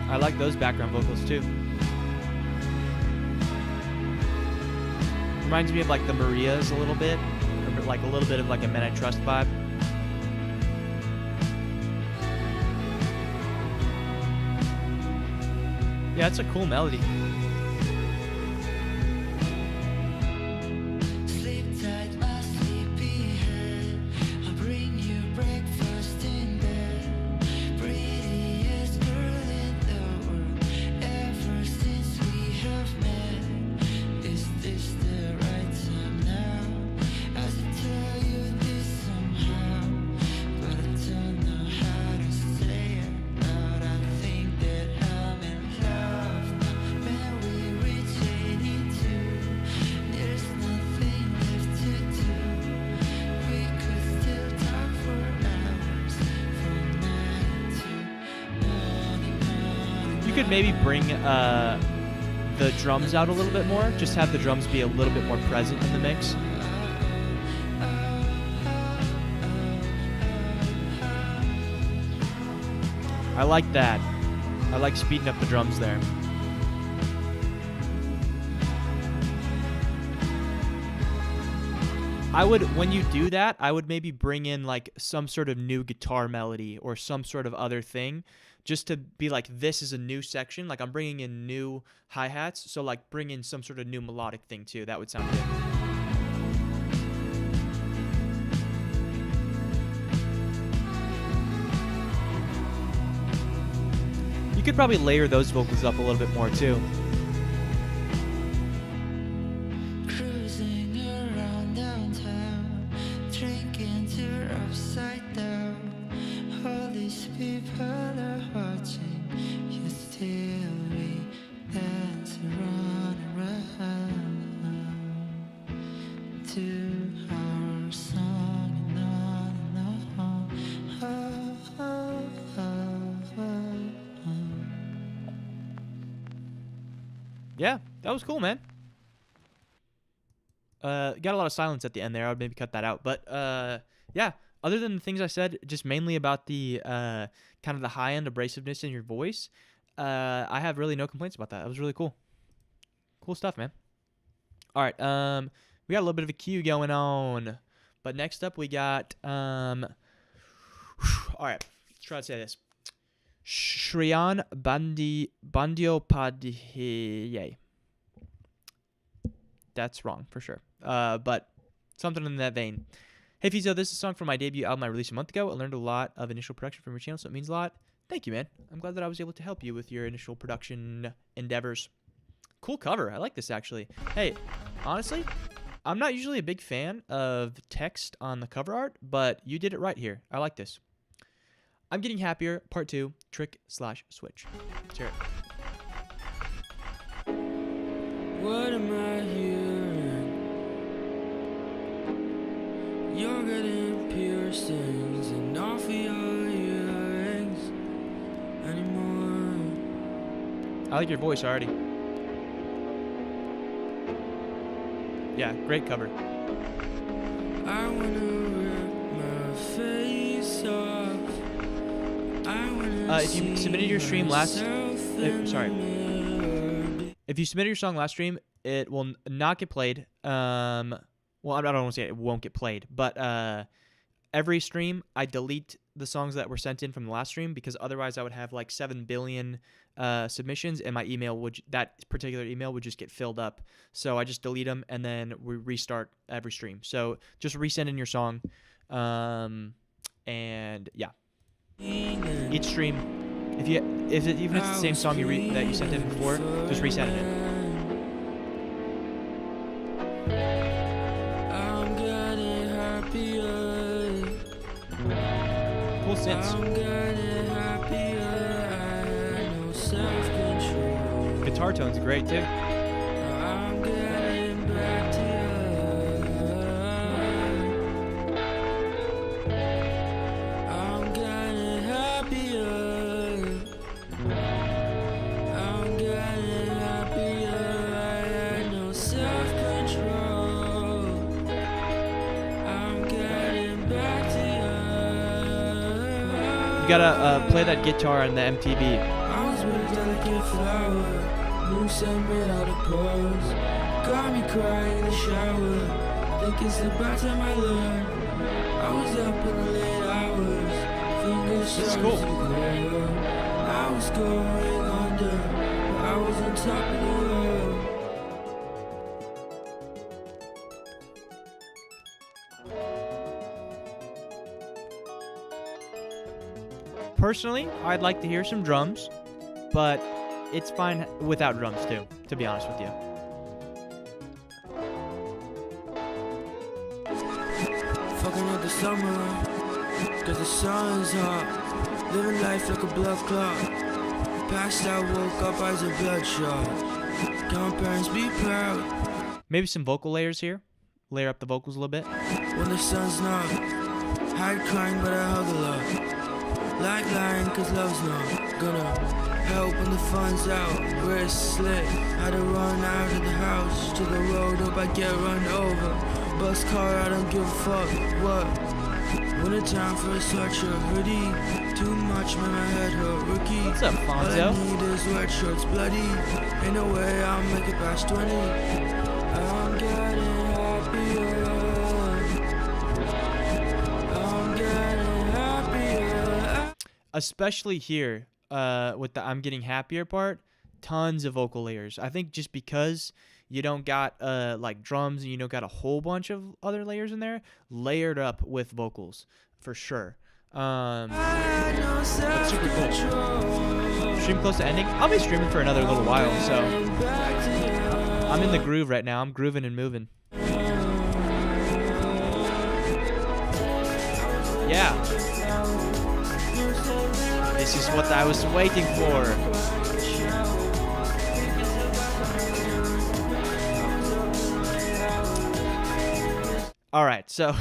I like those background vocals too. Reminds me of like the Marias a little bit, or like a little bit of like a Men I Trust vibe. Yeah, it's a cool melody. You could maybe bring the drums out a little bit more. Just have the drums be a little bit more present in the mix. I like that. I like speeding up the drums there. I would, when you do that, I would maybe bring in like some sort of new guitar melody or some sort of other thing, just to be like, this is a new section. Like I'm bringing in new hi-hats, so like bring in some sort of new melodic thing too. That would sound good. You could probably layer those vocals up a little bit more too. Yeah, that was cool, man. Got a lot of silence at the end there. I would maybe cut that out. But yeah, other than the things I said, just mainly about the kind of the high-end abrasiveness in your voice, I have really no complaints about that. That was really cool. Cool stuff, man. All right, we got a little bit of a queue going on. But next up, we got, all right, let's try to say this. Shriyan Bandyopadhyay. That's wrong, for sure. But something in that vein. Hey, Feezo, this is a song from my debut album I released a month ago. I learned a lot of initial production from your channel, so it means a lot. Thank you, man. I'm glad that I was able to help you with your initial production endeavors. Cool cover. I like this, actually. Hey, Honestly, I'm not usually a big fan of text on the cover art, but you did it right here. I like this. I'm Getting Happier, Part 2, Trick/Switch. Let's hear it. What am I hearing? You're getting piercings and off of your earrings anymore. I like your voice already. Yeah, great cover. I wanna rip my face off. I wanna If you submitted your stream last, sorry. sorry. If you submitted your song last stream, it will not get played. Well, I don't want to say it won't get played, but every stream I delete the songs that were sent in from the last stream because otherwise I would have like 7 billion submissions and my email would that particular email would just get filled up. So I just delete them and then we restart every stream. So just resend in your song, and yeah, each stream. Even if it's the same song that you sent in before, just resend it in. I'm getting happier. Cool synths. I'm getting happier. I know self-control. Guitar tone's great too. I'm getting back to you. I'm getting happier. I'm getting happier. I know self-control. I'm getting back to You gotta play that guitar on the MTV. I was with a delicate flower, loose and made out of pearls. Got me crying in the shower, think it's about time I learned. I was up in the late hours, fingers This is started cool. to glow. I was going under, but I was on top of the world. Personally, I'd like to hear some drums, but it's fine without drums too, to be honest with you. Fucking with the summer, cause the sun's hot. Living life like a blood clot. Passed out, woke up, eyes are bloodshot. Grandparents be proud Maybe some vocal layers here. Layer up the vocals a little bit. when the sun's not. Hide crying, but I hug a lot. Like lying, cause love's not gonna help when the fun's out. Wrist slit, had to run out of the house to the road, hope I get run over. Bus car, I don't give a fuck. What? When it's time for a sweatshirt, hoodie. Too much, man, my head hurt. Rookie. What's up, All I Fonzo? need is wet shirts, bloody. Ain't no way I'll make it past 20. I'm getting happier. I'm getting happier. Especially here, with the I'm Getting Happier part, tons of vocal layers. I think just because you don't got like drums and you don't got a whole bunch of other layers in there, layered up with vocals for sure. That's super cool. Stream close to ending. I'll be streaming for another little while, so I'm in the groove right now. I'm grooving and moving. Yeah. This is what I was waiting for. All right, so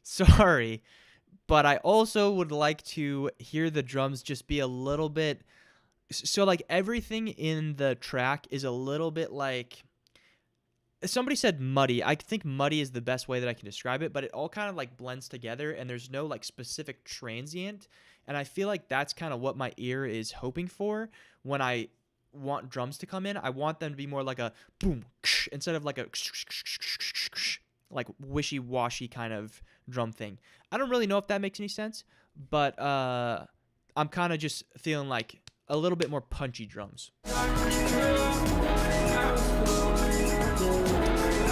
sorry, but I also would like to hear the drums just be a little bit. So like everything in the track is a little bit like. Somebody said muddy. I think muddy is the best way that I can describe it, but it all kind of like blends together and there's no like specific transient. And I feel like that's kind of what my ear is hoping for when I want drums to come in. I want them to be more like a boom instead of like a like wishy-washy kind of drum thing. I don't really know if that makes any sense, but I'm kind of just feeling like a little bit more punchy drums.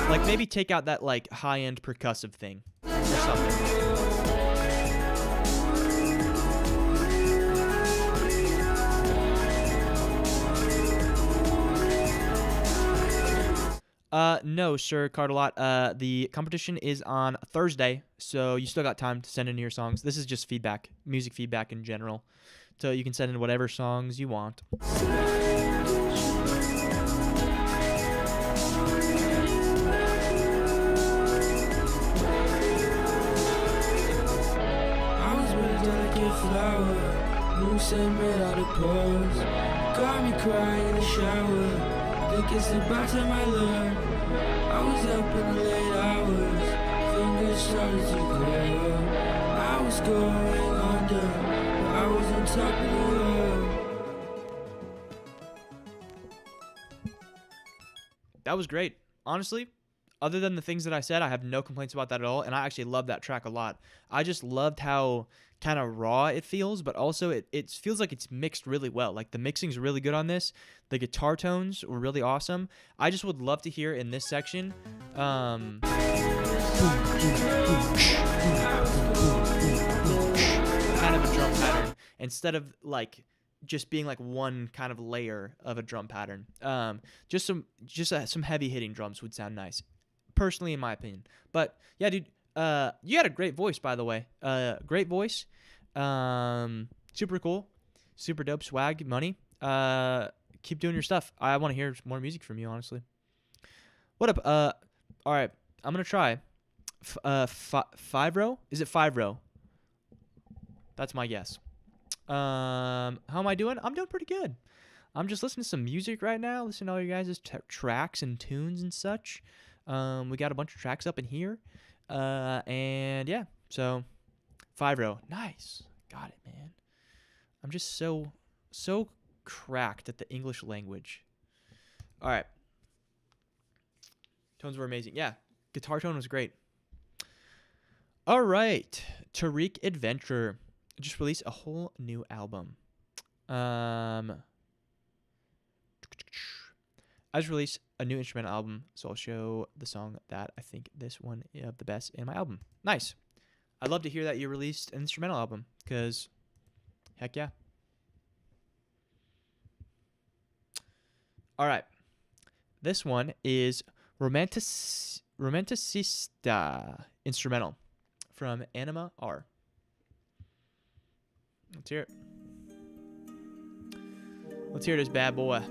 Like maybe take out that like high-end percussive thing or something. No, sir, Cardelot. The competition is on Thursday, so you still got time to send in your songs. This is just feedback, music feedback in general. So you can send in whatever songs you want. I was raised like a flower, loose and made out of pearls. Got me crying in the shower, think it's about time I learned. I was up in the late hours, fingers started to curl. I was going under, but I was on top of the world. That was great. Honestly, other than the things that I said, I have no complaints about that at all, and I actually love that track a lot. I just loved how kind of raw it feels, but also it feels like it's mixed really well. Like the mixing's really good on this. The guitar tones were really awesome. I just would love to hear in this section kind of a drum pattern instead of like just being like one kind of layer of a drum pattern. Just some heavy hitting drums would sound nice, personally, in my opinion. But yeah, dude, you had a great voice, by the way. Great voice. Super cool, super dope swag, money. Keep doing your stuff. I want to hear more music from you, honestly. What up? All right, I'm gonna try. Five row? Is it 5 row? That's my guess. How am I doing? I'm doing pretty good. I'm just listening to some music right now. Listening to all you guys' tracks and tunes and such. We got a bunch of tracks up in here. And yeah, so 5 row. Nice. Got it, man. I'm just so cracked at the English language. All right. Tones were amazing. Yeah, guitar tone was great. All right. Tariq Adventure just released a whole new album. I just released a new instrumental album, so I'll show the song that I think this one is the best in my album. Nice. I'd love to hear that you released an instrumental album, because heck yeah. All right. This one is Romanticista instrumental from Anima R. Let's hear it. Let's hear this bad boy.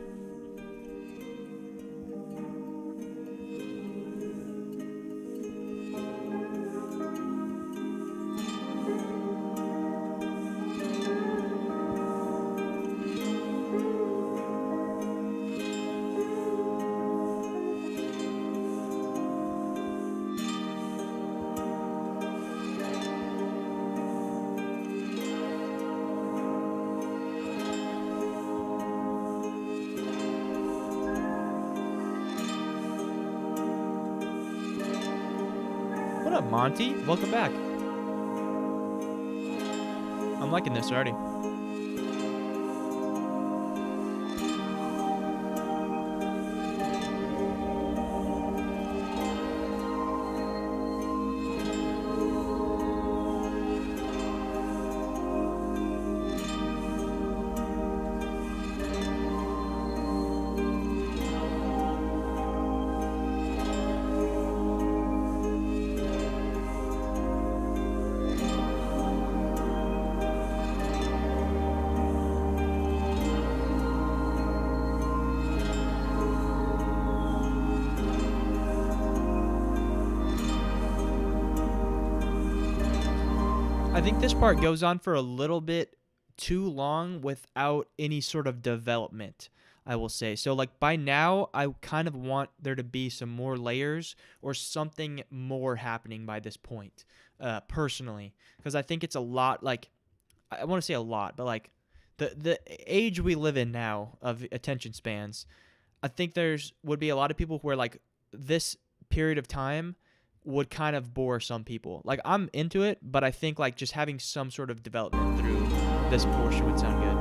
What up, Monty? Welcome back. I'm liking this already. I think this part goes on for a little bit too long without any sort of development, I will say. So like by now, I kind of want there to be some more layers or something more happening by this point, personally. Because I think it's a lot, like, I want to say a lot, but like the age we live in now of attention spans, I think would be a lot of people where like this period of time would kind of bore some people. Like, I'm into it, but I think like just having some sort of development through this portion would sound good.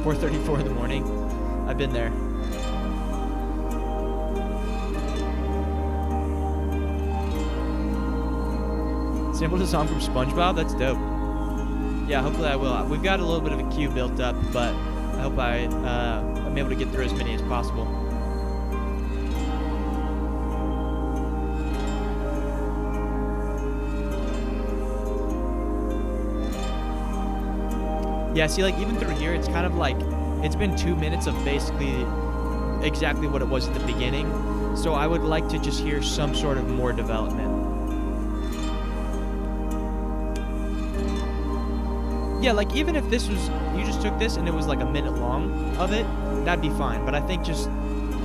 4:34 in the morning. I've been there. Sampled a song from SpongeBob? That's dope. Yeah, hopefully I will. We've got a little bit of a queue built up, but hope I'm able to get through as many as possible. Yeah, see, like, even through here, it's kind of like, it's been 2 minutes of basically exactly what it was at the beginning. So I would like to just hear some sort of more development. Yeah, like, even if this was, you just took this and it was like a minute long of it, that'd be fine. But I think just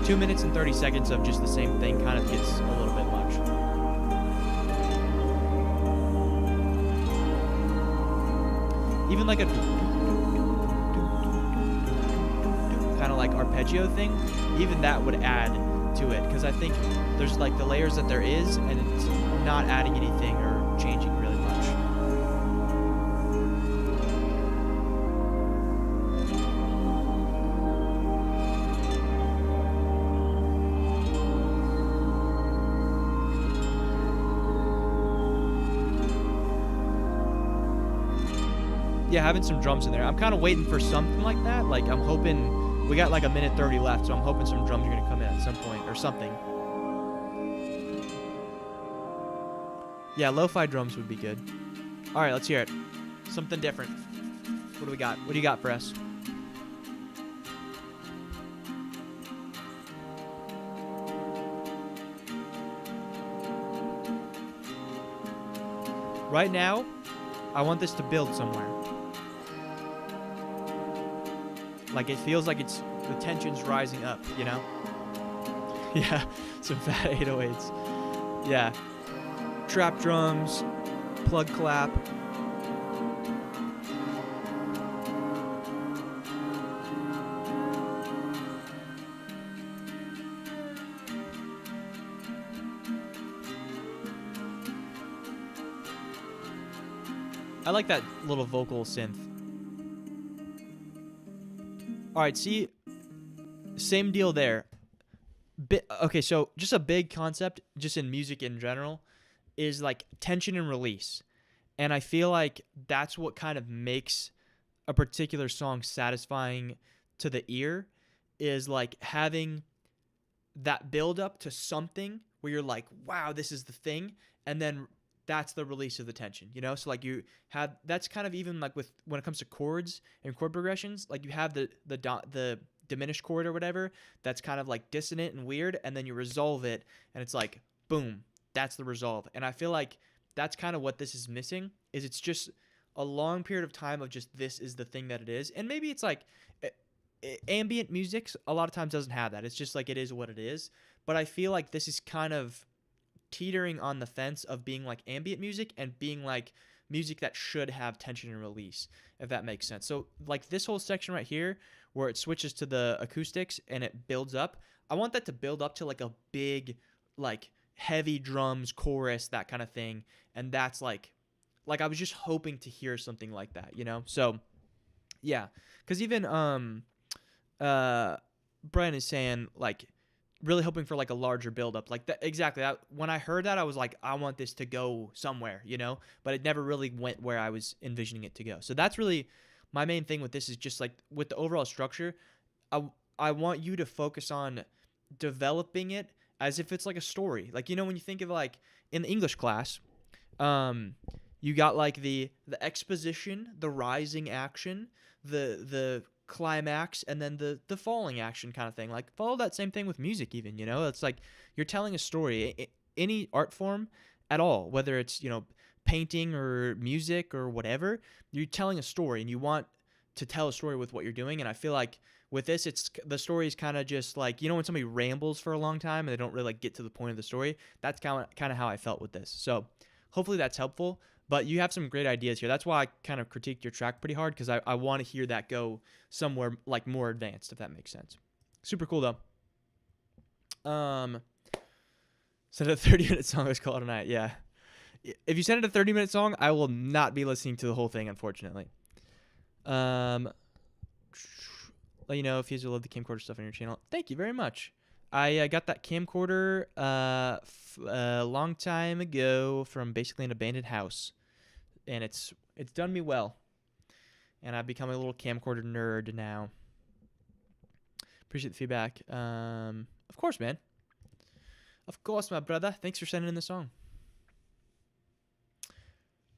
2 minutes and 30 seconds of just the same thing kind of gets a little bit much. Even like a kind of like arpeggio thing, even that would add to it, because I think there's like the layers that there is, and it's not adding anything or changing really much. Yeah, having some drums in there. I'm kind of waiting for something like that. Like, I'm hoping, we got like a minute 30 left, so I'm hoping some drums are going to come in at some point or something. Yeah, lo-fi drums would be good. All right, let's hear it. Something different. What do we got? What do you got for us? Right now, I want this to build somewhere. Like, it feels like it's, the tension's rising up, you know? Yeah, some fat 808s. Yeah. Trap drums, plug clap. I like that little vocal synth. All right, see, same deal there. Okay, so just a big concept, just in music in general, is like tension and release. And I feel like that's what kind of makes a particular song satisfying to the ear, is like having that build up to something where you're like, wow, this is the thing. And then that's the release of the tension, you know? So like you have, that's kind of even like with, when it comes to chords and chord progressions, like you have the diminished chord or whatever, that's kind of like dissonant and weird, and then you resolve it and it's like, boom, that's the resolve. And I feel like that's kind of what this is missing, is it's just a long period of time of just, this is the thing that it is. And maybe it's like ambient music a lot of times doesn't have that. It's just like, it is what it is. But I feel like this is kind of teetering on the fence of being like ambient music and being like music that should have tension and release, if that makes sense. So like this whole section right here where it switches to the acoustics and it builds up, I want that to build up to like a big, like heavy drums chorus, that kind of thing. And that's like I was just hoping to hear something like that, you know? So yeah, because even Brian is saying like really hoping for like a larger buildup, like that. Exactly. When I heard that, I was like, I want this to go somewhere, you know, but it never really went where I was envisioning it to go. So that's really my main thing with this, is just like with the overall structure, I want you to focus on developing it as if it's like a story. Like, you know, when you think of like in the English class, you got like the exposition, the rising action, the climax, and then the falling action kind of thing. Like, follow that same thing with music even, you know? It's like you're telling a story. Any art form at all, whether it's, you know, painting or music or whatever, you're telling a story and you want to tell a story with what you're doing. And I feel like with this, it's the story is kind of just like, you know, when somebody rambles for a long time and they don't really like get to the point of the story, that's kind of how I felt with this. So hopefully that's helpful. But you have some great ideas here. That's why I kind of critiqued your track pretty hard, because I want to hear that go somewhere like more advanced, if that makes sense. Super cool though. Send a 30-minute song, let's call it a night. Yeah. If you send it a 30-minute song, I will not be listening to the whole thing, unfortunately. Let you know if you guys love the camcorder stuff on your channel. Thank you very much. I got that camcorder a long time ago from basically an abandoned house, and it's done me well. And I've become a little camcorder nerd now. Appreciate the feedback. Of course, man. Of course, my brother. Thanks for sending in the song.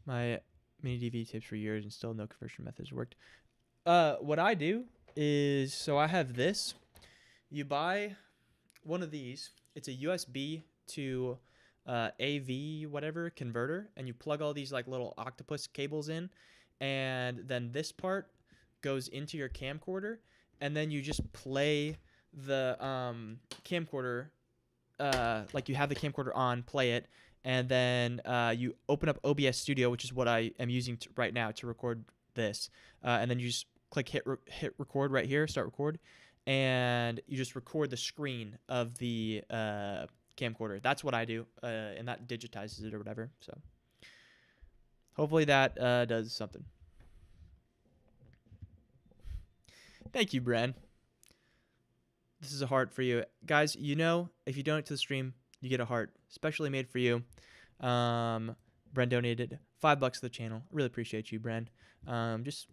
My mini DV tapes for years and still no conversion methods worked. What I do is, so I have this. You buy one of these. It's a USB to AV whatever converter, and you plug all these like little octopus cables in, and then this part goes into your camcorder, and then you just play the camcorder, like you have the camcorder on, play it, and then you open up OBS Studio, which is what I am using right now to record this, and then you just click hit record right here, start record, and you just record the screen of the camcorder. That's what I do, and that digitizes it or whatever. So hopefully that does something. Thank you, Bren. This is a heart for you. Guys, you know, if you donate to the stream, you get a heart, specially made for you. Bren donated $5 to the channel. Really appreciate you, Bren. Just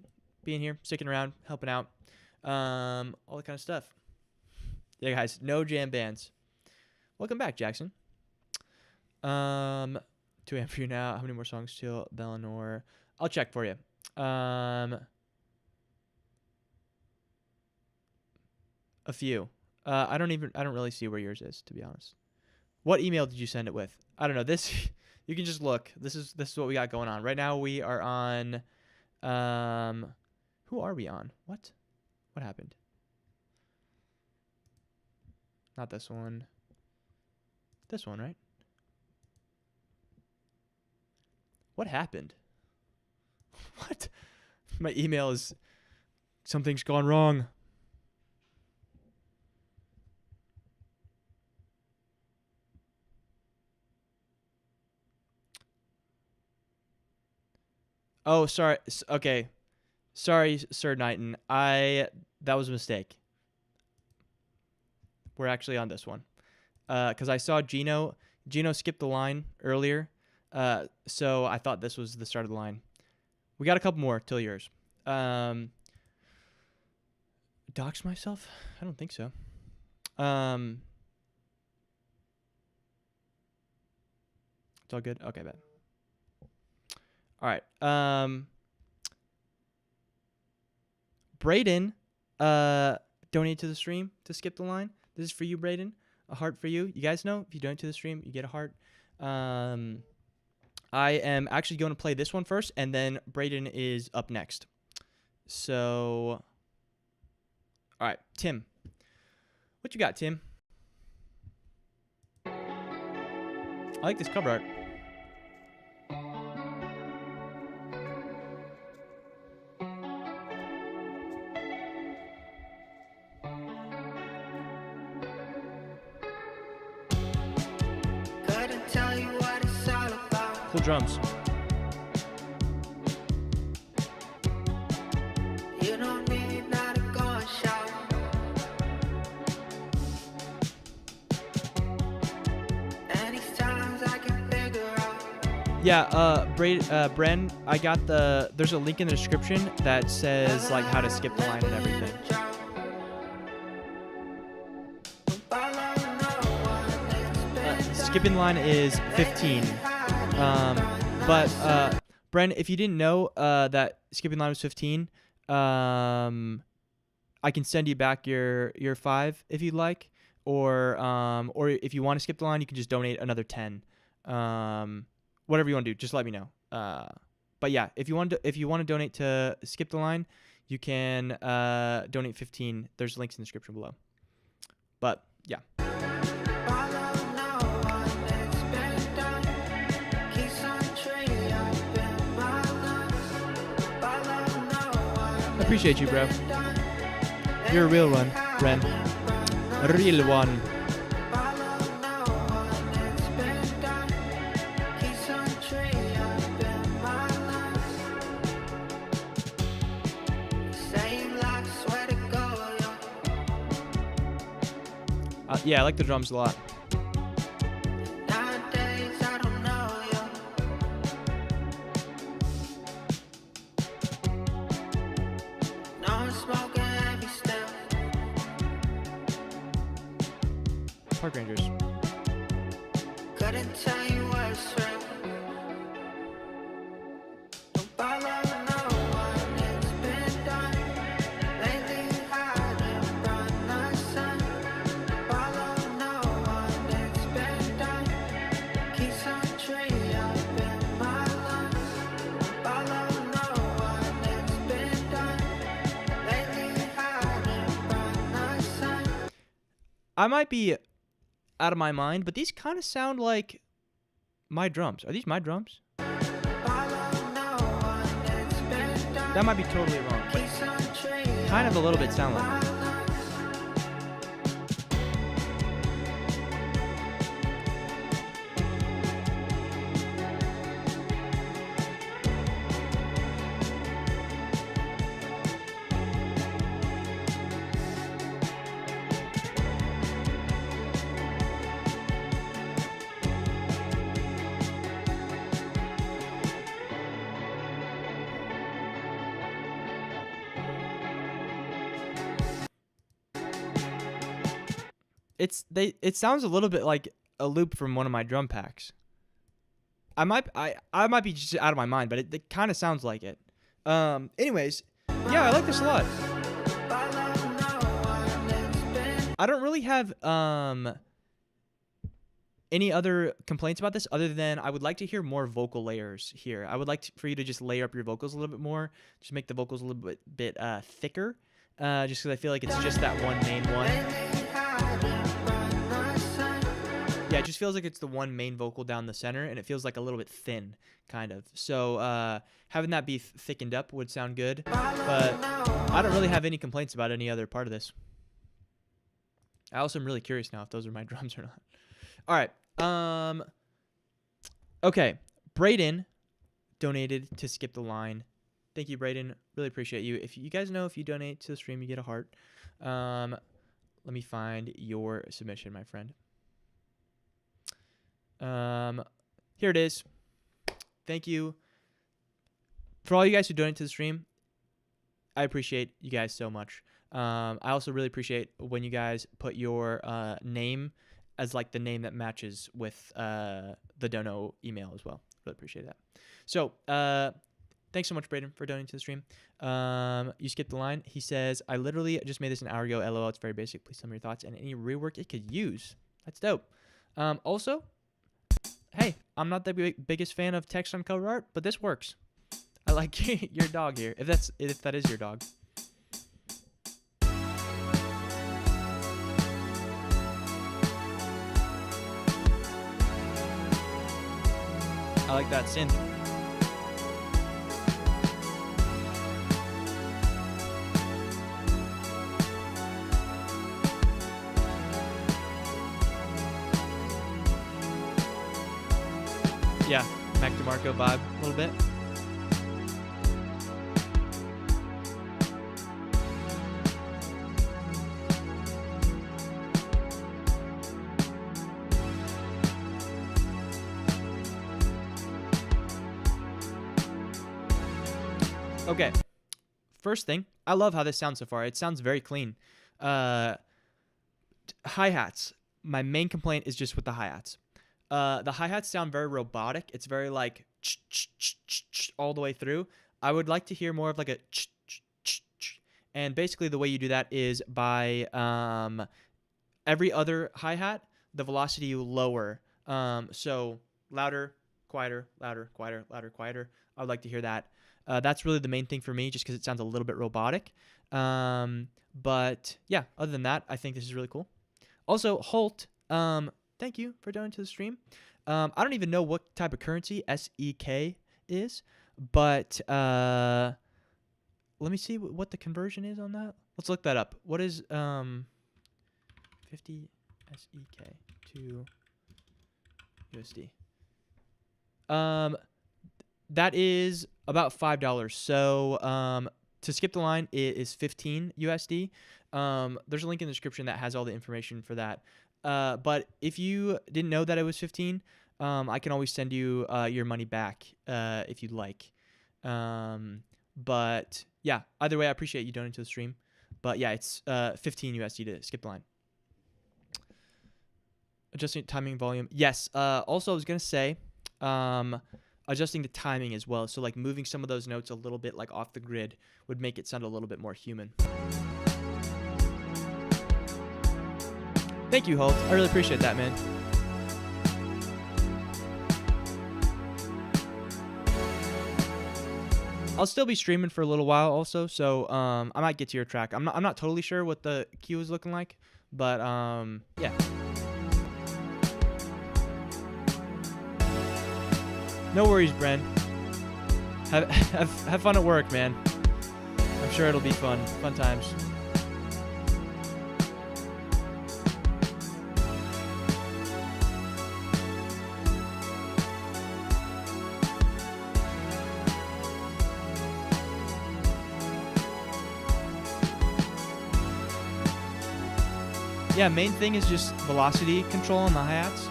being here, sticking around, helping out, all that kind of stuff. Yeah, guys, no jam bands. Welcome back, Jackson. 2 a.m. for you now. How many more songs till Bellinor? I'll check for you. A few. I don't really see where yours is, to be honest. What email did you send it with? I don't know. This you can just look. This is what we got going on right now. We are on. Who are we on? What happened? Not this one. This one, right? What happened? What? My email is. Something's gone wrong. Oh, sorry. Okay. Sorry, Sir Knighton. That was a mistake. We're actually on this one. Because I saw Gino skipped the line earlier. So I thought this was the start of the line. We got a couple more till yours. Dox myself? I don't think so. It's all good? Okay, bet. All right. Brayden donated to the stream to skip the line. This is for you, Brayden. A heart for you. You guys know if you donate to the stream, you get a heart. I am actually going to play this one first, and then Brayden is up next. So, all right, Tim. What you got, Tim? I like this cover art. Cool drums. You don't need not to go and shout. And these times I can figure out. Yeah, Bren, I got there's a link in the description that says like how to skip the line and everything. Skipping the line is 15. But Bren, if you didn't know that skipping the line was 15, I can send you back your 5 if you'd like, or if you want to skip the line, you can just donate another 10. Whatever you want to do, just let me know. But yeah, if you want to donate to skip the line, you can donate 15. There's links in the description below. But yeah. Appreciate you, bro. You're a real one, Bren. A real one. Yeah, I like the drums a lot. Park Rangers. Couldn't tell you what's real. Don't follow no one, it's been done. Lately hiding from the sun. Follow no one, it's been done. Keep some tree up in my lungs. Follow no one, it's been done. Lately hiding from the sun. I might be out of my mind, but these kind of sound like my drums. Are these my drums? That might be totally wrong, but kind of a little bit sound like it. It sounds a little bit like a loop from one of my drum packs. I might be just out of my mind, but it kind of sounds like it. Anyways, yeah, I like this a lot. I don't really have any other complaints about this other than I would like to hear more vocal layers here. I would like for you to just layer up your vocals a little bit more, just make the vocals a little bit thicker, just because I feel like it's just that one main one. Yeah, it just feels like it's the one main vocal down the center, and it feels like a little bit thin, kind of. So having that be thickened up would sound good, but I don't really have any complaints about any other part of this. I also am really curious now if those are my drums or not. All right. Okay. Brayden donated to Skip the Line. Thank you, Brayden. Really appreciate you. If you guys know if you donate to the stream, you get a heart. Let me find your submission, my friend. Here it is. Thank you for all you guys who donate to the stream. I appreciate you guys so much. I also really appreciate when you guys put your name as like the name that matches with the dono email as well. Really appreciate that. So thanks so much, Brayden, for donating to the stream. You skipped the line. He says, I literally just made this an hour ago. LOL, it's very basic. Please tell me your thoughts and any rework it could use. That's dope. Also, hey, I'm not the biggest fan of text on cover art, but this works. I like your dog here, if that is your dog. I like that synth. Yeah, Mac DeMarco vibe a little bit. Okay, first thing, I love how this sounds so far. It sounds very clean. Hi-hats. My main complaint is just with the hi-hats. The hi-hats sound very robotic. It's very like all the way through. I would like to hear more of like a and basically the way you do that is by every other hi-hat, the velocity you lower. So louder, quieter, louder, quieter, louder, quieter. I would like to hear that. That's really the main thing for me, just because it sounds a little bit robotic. But yeah, other than that, I think this is really cool. Also, Holt, thank you for donating to the stream. I don't even know what type of currency SEK is, but let me see what the conversion is on that. Let's look that up. What is 50 SEK to USD? That is about $5. So to skip the line, it is 15 USD. There's a link in the description that has all the information for that. But if you didn't know that it was 15, I can always send you your money back if you'd like. But yeah, either way, I appreciate you donating to the stream. But yeah, it's 15 USD to skip the line. Adjusting timing, volume. Yes. Also, I was gonna say, adjusting the timing as well. So like moving some of those notes a little bit like off the grid would make it sound a little bit more human. Thank you, Holt. I really appreciate that, man. I'll still be streaming for a little while also, so I might get to your track. I'm not totally sure what the queue is looking like, but yeah. No worries, Bren. Have fun at work, man. I'm sure it'll be fun times. Yeah, main thing is just velocity control on the hi-hats.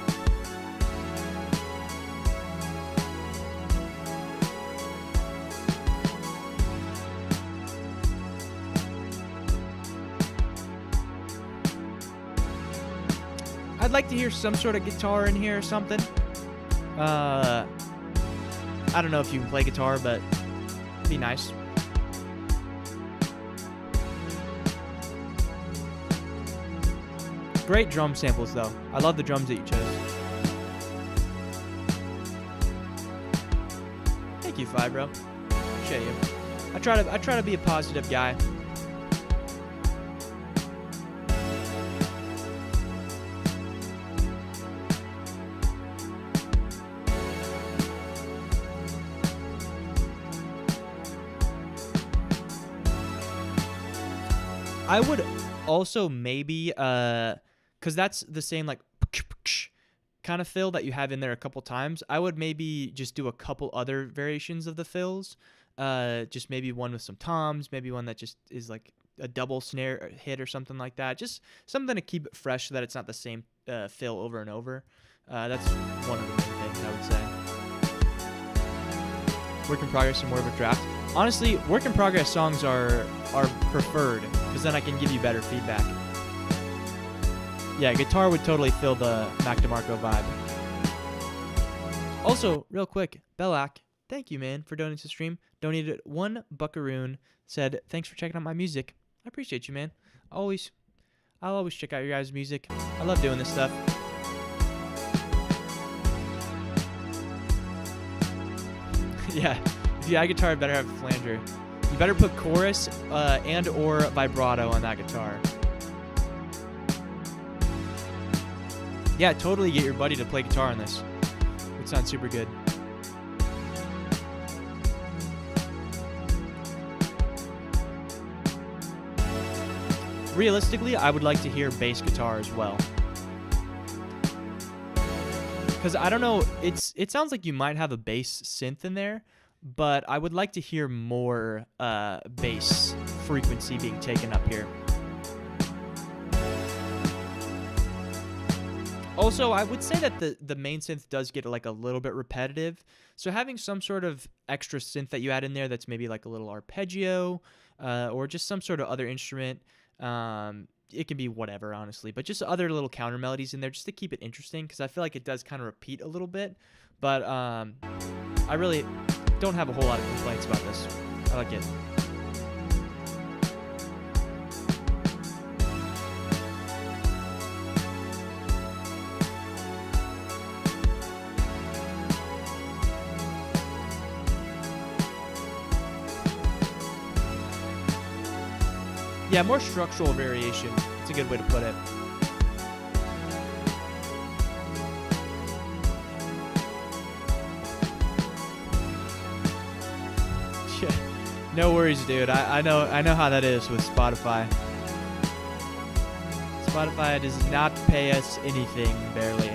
I'd like to hear some sort of guitar in here or something. I don't know if you can play guitar, but it'd be nice. Great drum samples, though. I love the drums that you chose. Thank you, Fibro. Appreciate you. I try to be a positive guy. I would also maybe because that's the same like kind of fill that you have in there a couple times. I would maybe just do a couple other variations of the fills. Just maybe one with some toms, maybe one that just is like a double snare hit or something like that. Just something to keep it fresh so that it's not the same fill over and over. That's one of the main things I would say. Work in progress and more of a draft. Honestly, work in progress songs are preferred because then I can give you better feedback. Yeah, guitar would totally fill the Mac DeMarco vibe. Also, real quick, Belak, thank you, man, for donating to the stream. Donated 1 buckaroon. Said, thanks for checking out my music. I appreciate you, man. I'll always check out your guys' music. I love doing this stuff. Yeah, if you add guitar, it better have a flanger. You better put chorus and or vibrato on that guitar. Yeah, totally get your buddy to play guitar on this. It would sound super good. Realistically, I would like to hear bass guitar as well. Because I don't know, it sounds like you might have a bass synth in there, but I would like to hear more bass frequency being taken up here. Also, I would say that the main synth does get like a little bit repetitive, so having some sort of extra synth that you add in there that's maybe like a little arpeggio or just some sort of other instrument, it can be whatever, honestly, but just other little counter melodies in there just to keep it interesting, because I feel like it does kind of repeat a little bit, but I really don't have a whole lot of complaints about this. I like it. Yeah, more structural variation. It's a good way to put it. Yeah. No worries, dude. I know how that is with Spotify. Spotify does not pay us anything, barely.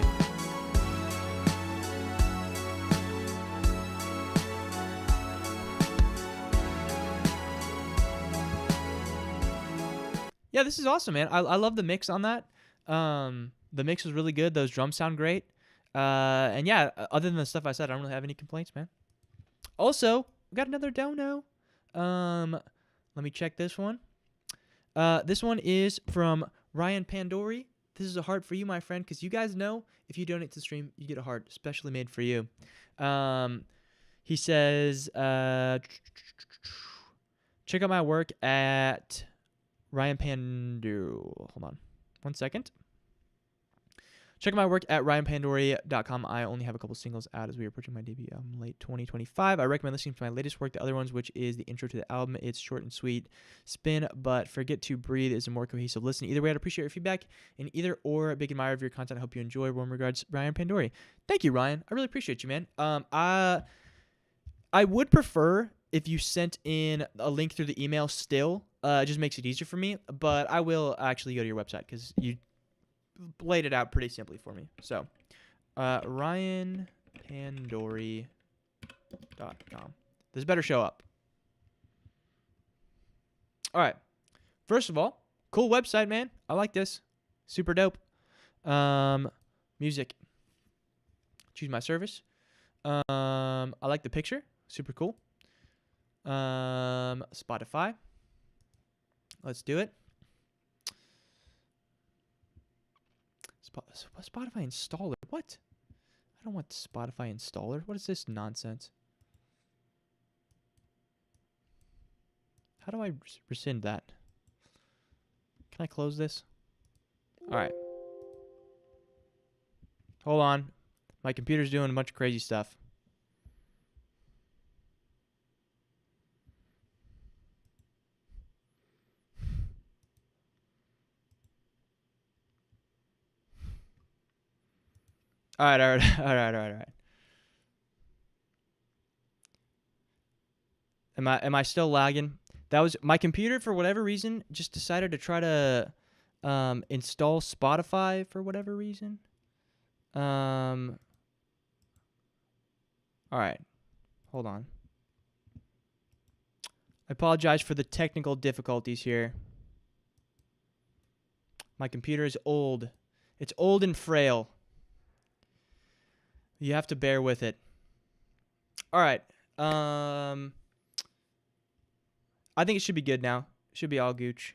Yeah, this is awesome, man. I love the mix on that. The mix was really good. Those drums sound great. And yeah, other than the stuff I said, I don't really have any complaints, man. Also, we got another dono. Let me check this one. This one is from Ryan Pandori. This is a heart for you, my friend, because you guys know if you donate to the stream, you get a heart specially made for you. He says, check out my work at Ryan Pandu. Hold on 1 second. Check out my work at ryanpandori.com. I only have a couple singles out as we are approaching my debut album late 2025. I recommend listening to my latest work, the other ones, which is the intro to the album. It's short and sweet. Spin, but Forget to Breathe is a more cohesive listen. Either way, I'd appreciate your feedback. In either or, a big admirer of your content. I hope you enjoy. Warm regards, Ryan Pandori. Thank you, Ryan. I really appreciate you, man. I would prefer if you sent in a link through the email still. It just makes it easier for me. But I will actually go to your website because you laid it out pretty simply for me. So, ryanpandori.com. This better show up. All right. First of all, cool website, man. I like this. Super dope. Music. Choose my service. I like the picture. Super cool. Spotify. Let's do it. Spotify installer. What? I don't want Spotify installer. What is this nonsense? How do I rescind that? Can I close this? All right. Hold on. My computer's doing a bunch of crazy stuff. All right. Am I still lagging? That was my computer for whatever reason just decided to try to install Spotify for whatever reason. All right. Hold on. I apologize for the technical difficulties here. My computer is old. It's old and frail. You have to bear with it. All right. I think it should be good now. Should be all gooch.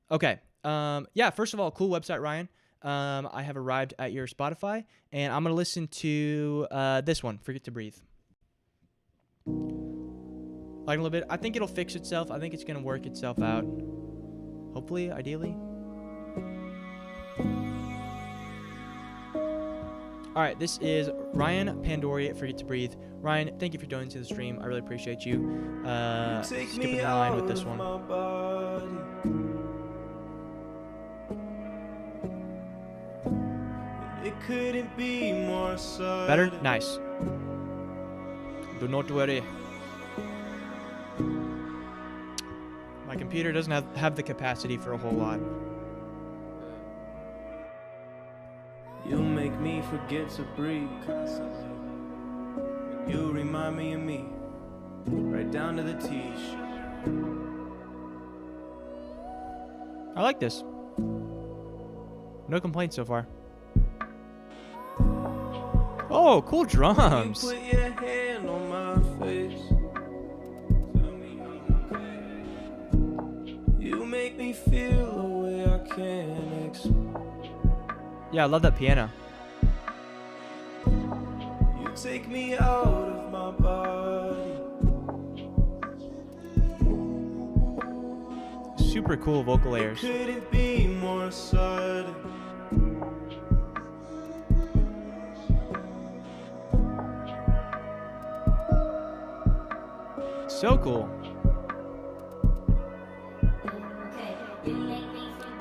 Okay. Yeah, first of all, cool website, Ryan. I have arrived at your Spotify, and I'm going to listen to this one, Forget to Breathe. Like a little bit. I think it'll fix itself. I think it's going to work itself out. Hopefully, ideally. All right, this is Ryan Pandori, Forget to Breathe. Ryan, thank you for donating to the stream. I really appreciate you. Skipping the line with this one. It couldn't be more sudden. Better? Nice. Do not worry. My computer doesn't have the capacity for a whole lot. You make me forget to breathe. You remind me of me, right down to the T-shirt. I like this. No complaints so far. Oh, cool drums. You put your hand on my face. Tell me I'm okay. You make me feel the way I can't explain. Yeah, I love that piano. You take me out of my body. Super cool vocal layers. It couldn't be more sudden. So cool.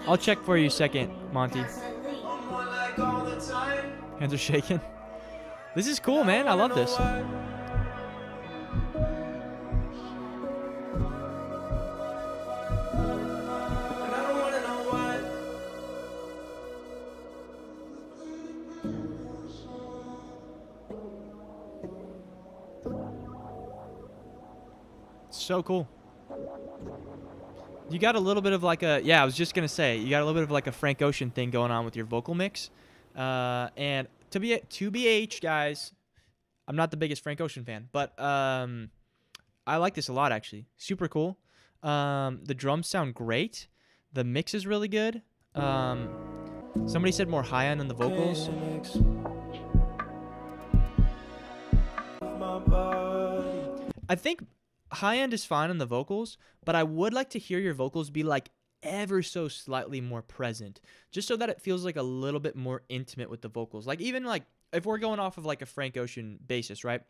I'll check for you a second, Monty. Like all the time. Hands are shaking. This is cool, man. I love this. So cool. You got a little bit of like a, yeah, I was just going to say, you got a little bit of like a Frank Ocean thing going on with your vocal mix. And to BH, guys, I'm not the biggest Frank Ocean fan, but I like this a lot, actually. Super cool. The drums sound great. The mix is really good. Somebody said more high end on the vocals. My body. I think high end is fine on the vocals, but I would like to hear your vocals be like ever so slightly more present, just so that it feels like a little bit more intimate with the vocals. Like even like if we're going off of like a Frank Ocean basis, right?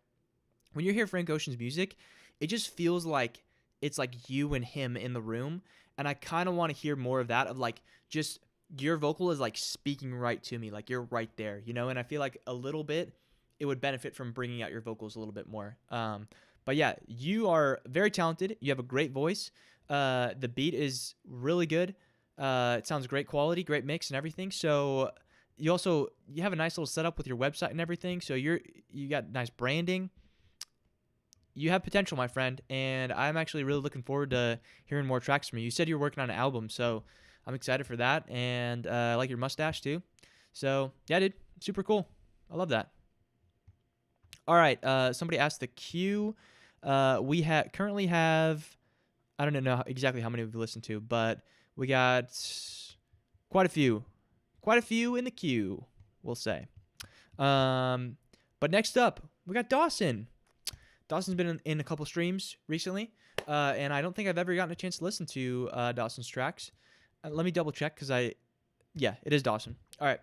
When you hear Frank Ocean's music, it just feels like it's like you and him in the room, and I kind of want to hear more of that, of like just your vocal is like speaking right to me, like you're right there, you know? And I feel like a little bit it would benefit from bringing out your vocals a little bit more. But yeah, you are very talented. You have a great voice. The beat is really good. It sounds great quality, great mix and everything. So you have a nice little setup with your website and everything. So you got nice branding. You have potential, my friend, and I'm actually really looking forward to hearing more tracks from you. You said you're working on an album, so I'm excited for that, and I like your mustache too. So yeah, dude, super cool. I love that. All right, somebody asked the queue. We currently have, I don't know exactly how many we've listened to, but we got quite a few in the queue, we'll say. But next up, we got Dawson. Dawson's been in a couple streams recently, and I don't think I've ever gotten a chance to listen to Dawson's tracks. Let me double check, because yeah, it is Dawson. All right,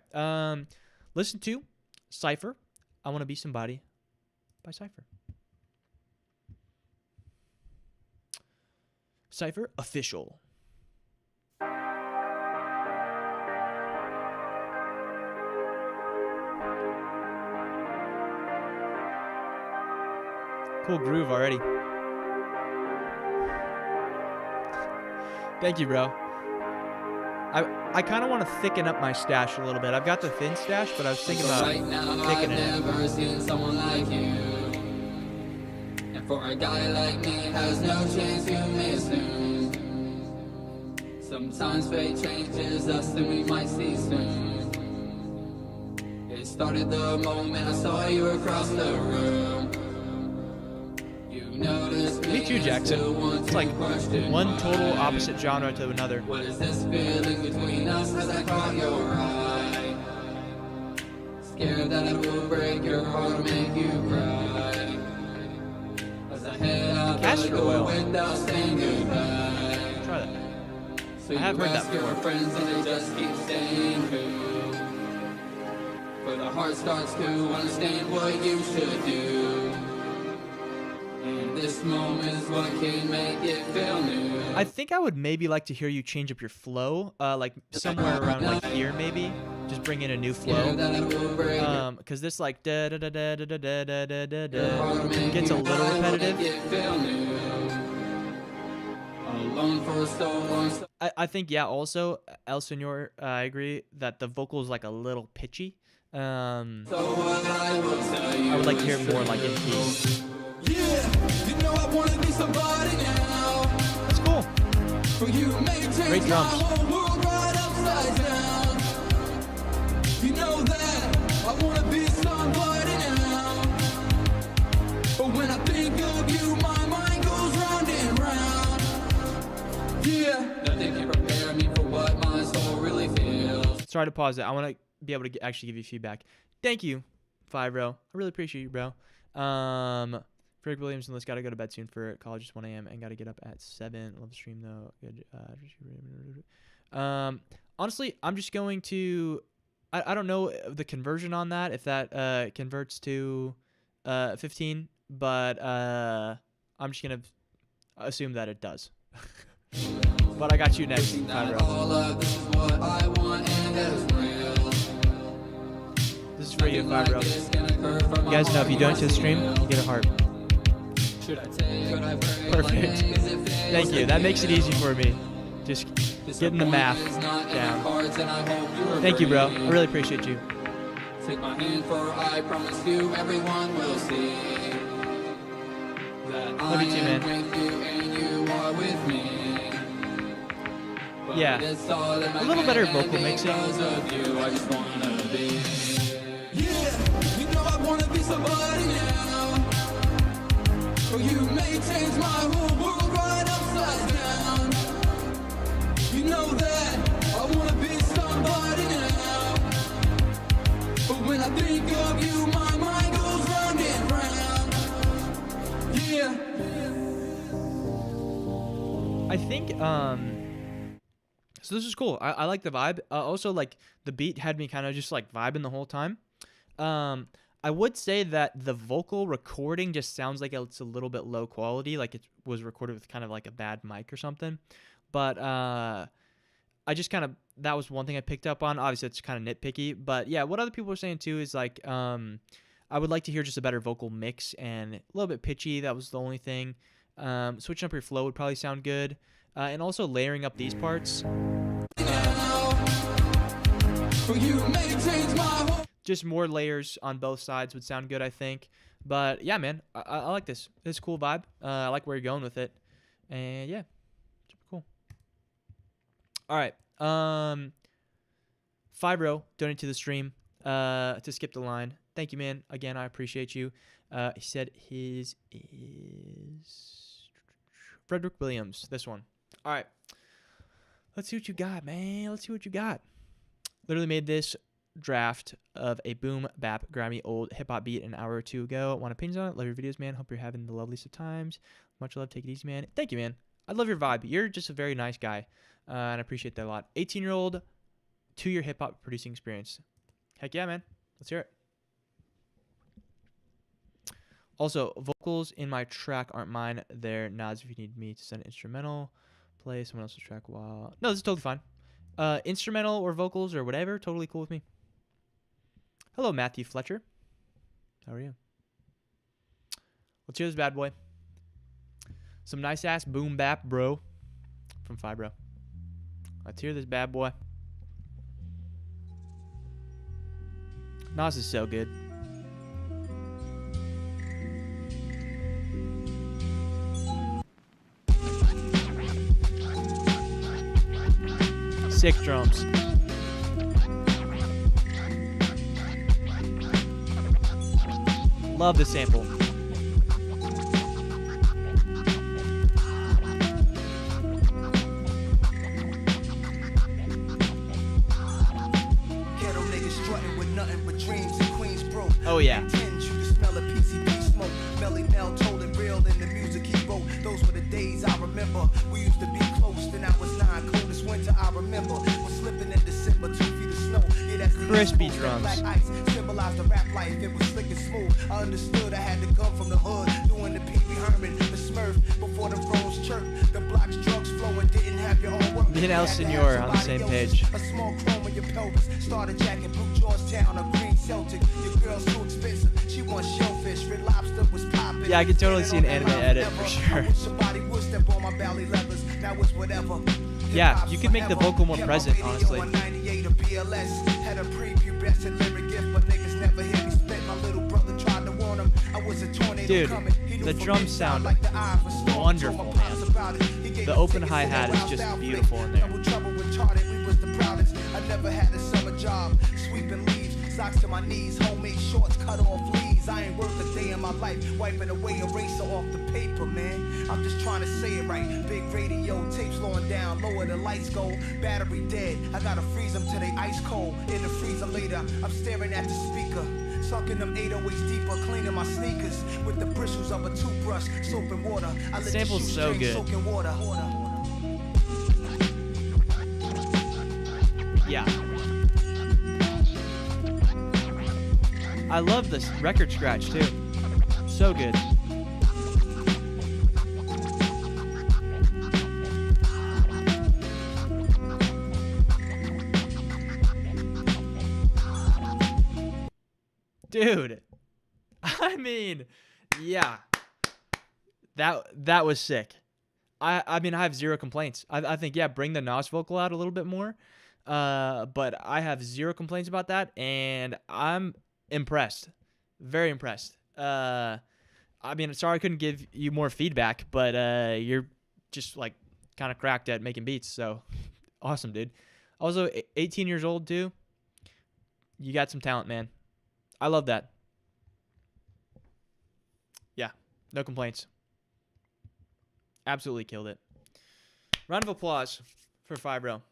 listen to Cypher, I Want to Be Somebody by Cypher. Cypher official. Cool groove already. Thank you, bro. I kind of want to thicken up my stash a little bit. I've got the thin stash, but I was thinking about thickening it. I've never seen someone like you. And for a guy like me, has no chance you may assume. Sometimes fate changes us, and we might see soon. It started the moment I saw you across the room. Me too, Jackson. It's like one total opposite genre to another. What is this feeling between us as I caught your eye? Scared that it will break your heart or make you cry. As I head out the door without saying goodbye. Try that. So I have heard that before. Your friends and they just keep saying who. But the heart starts to understand what you should do. This moment is what can make it feel new. I think I would maybe like to hear you change up your flow, like somewhere around like here maybe. Just bring in a new flow. Because this like da da da da da da da da da da gets a little repetitive. I think yeah. Also, El Senor, I agree that the vocal is like a little pitchy. I would like to hear more like in key. Yeah, you know I wanna be somebody now. That's cool. Great drums. Right upside down. You know that I wanna be somebody now. But when I think of you, my mind goes round and round. Yeah, nothing can prepare me for what my soul really feels. Sorry to pause it. I want to be able to actually give you feedback. Thank you, Bro. I really appreciate you, bro. Frank Williamson, let's gotta go to bed soon for college. It's 1 a.m. and gotta get up at 7. Love the stream though. Good. Honestly, I'm just going to. I don't know the conversion on that, if that converts to 15, but I'm just gonna assume that it does. But I got you next, Bro. This is for you, Bro. You guys know if you donate to the stream, you get a heart. Perfect. Thank you. That makes it easy for me. Just getting the math down. Thank you, bro. I really appreciate you. Take my hand, for I promise you everyone will see that Love you too, man. with you and you are with me. But Yeah. it's all in my A little better hand, vocal and mixing. because of you, I just wanna be. Yeah, you know I wanna be somebody now. Or you may change my whole world right upside down. You know that I wanna be somebody now. So this is cool. I like the vibe. Also, like, the beat had me kind of just, like, vibing the whole time. I would say that the vocal recording just sounds like it's a little bit low quality, like it was recorded with kind of like a bad mic or something. But I just kind of, that was one thing I picked up on. Obviously, it's kind of nitpicky. But yeah, what other people were saying too is like, I would like to hear just a better vocal mix and a little bit pitchy. That was the only thing. Switching up your flow would probably sound good. And also layering up these parts. Just more layers on both sides would sound good, I think. But yeah, man, I like this. This is a cool vibe. I like where you're going with it. And yeah, super cool. All right. Fibro donated to the stream to skip the line. Thank you, man. Again, I appreciate you. He said his is Frederick Williams. This one. All right. Let's see what you got, man. Let's see what you got. Literally made this draft of a boom bap grimy old hip hop beat an hour or two ago. Want opinions on it? Love your videos, man. Hope you're having the loveliest of times. Much love. Take it easy, man. Thank you, man. I love your vibe. You're just a very nice guy, and I appreciate that a lot. 18-year-old, 2-year hip hop producing experience. Heck yeah, man. Let's hear it. Also, vocals in my track aren't mine. They're nods if you need me to send an instrumental. Play someone else's track while... No, this is totally fine. Instrumental or vocals or whatever, totally cool with me. Hello, Matthew Fletcher. How are you? Let's hear this bad boy. Some nice ass boom bap, bro. From Fibro. Let's hear this bad boy. Nas is so good. Sick drums. Love the sample. Oh yeah. Those were the days I remember. We used to be close, then I was 9. Coldest winter I remember was slipping in December, 2 feet of snow. Yeah, that's the crispy drums. Black ice symbolized the rap life. It was slick and smooth. I understood I had to come from the hood, doing the Pee Wee Herman, the Smurf, before the phones chirped. The blocks, drugs flowing, didn't have your own work. Me and El Senor on the same page. A small chrome in your pelvis. Started jacking Blue Georgetown, a green Celtic. Your girl's too expensive. She wants shellfish. Red Lobster was popping. Yeah, I could totally see an anime edit for sure. Yeah, you could make the vocal more present, honestly. Dude, the drums sound wonderful, man. The open hi-hat is just beautiful in there. I never had a summer job, sweeping leaves, socks to my knees, homemade shorts, cut off leaves. I ain't worth a day in my life, wiping away eraser off the paper, man. I'm just trying to say it right. Big radio, tape slowing down, lower the lights go, battery dead. I gotta freeze them till they ice cold. In the freezer later, I'm staring at the speaker. Sucking them 808s deeper, cleaning my sneakers with the bristles of a toothbrush, soap and water. I let Sample's the so good. soaking water. Yeah. I love this record scratch too. So good. Dude. I mean, yeah. That was sick. I mean, I have zero complaints. I think, yeah, bring the Nas vocal out a little bit more. But I have zero complaints about that, and I'm impressed. Very impressed. I mean, sorry I couldn't give you more feedback, but you're just like kind of cracked at making beats, so awesome, dude. Also, 18 years old too. You got some talent, man. I love that. Yeah, no complaints. Absolutely killed it. Round of applause for Fibro.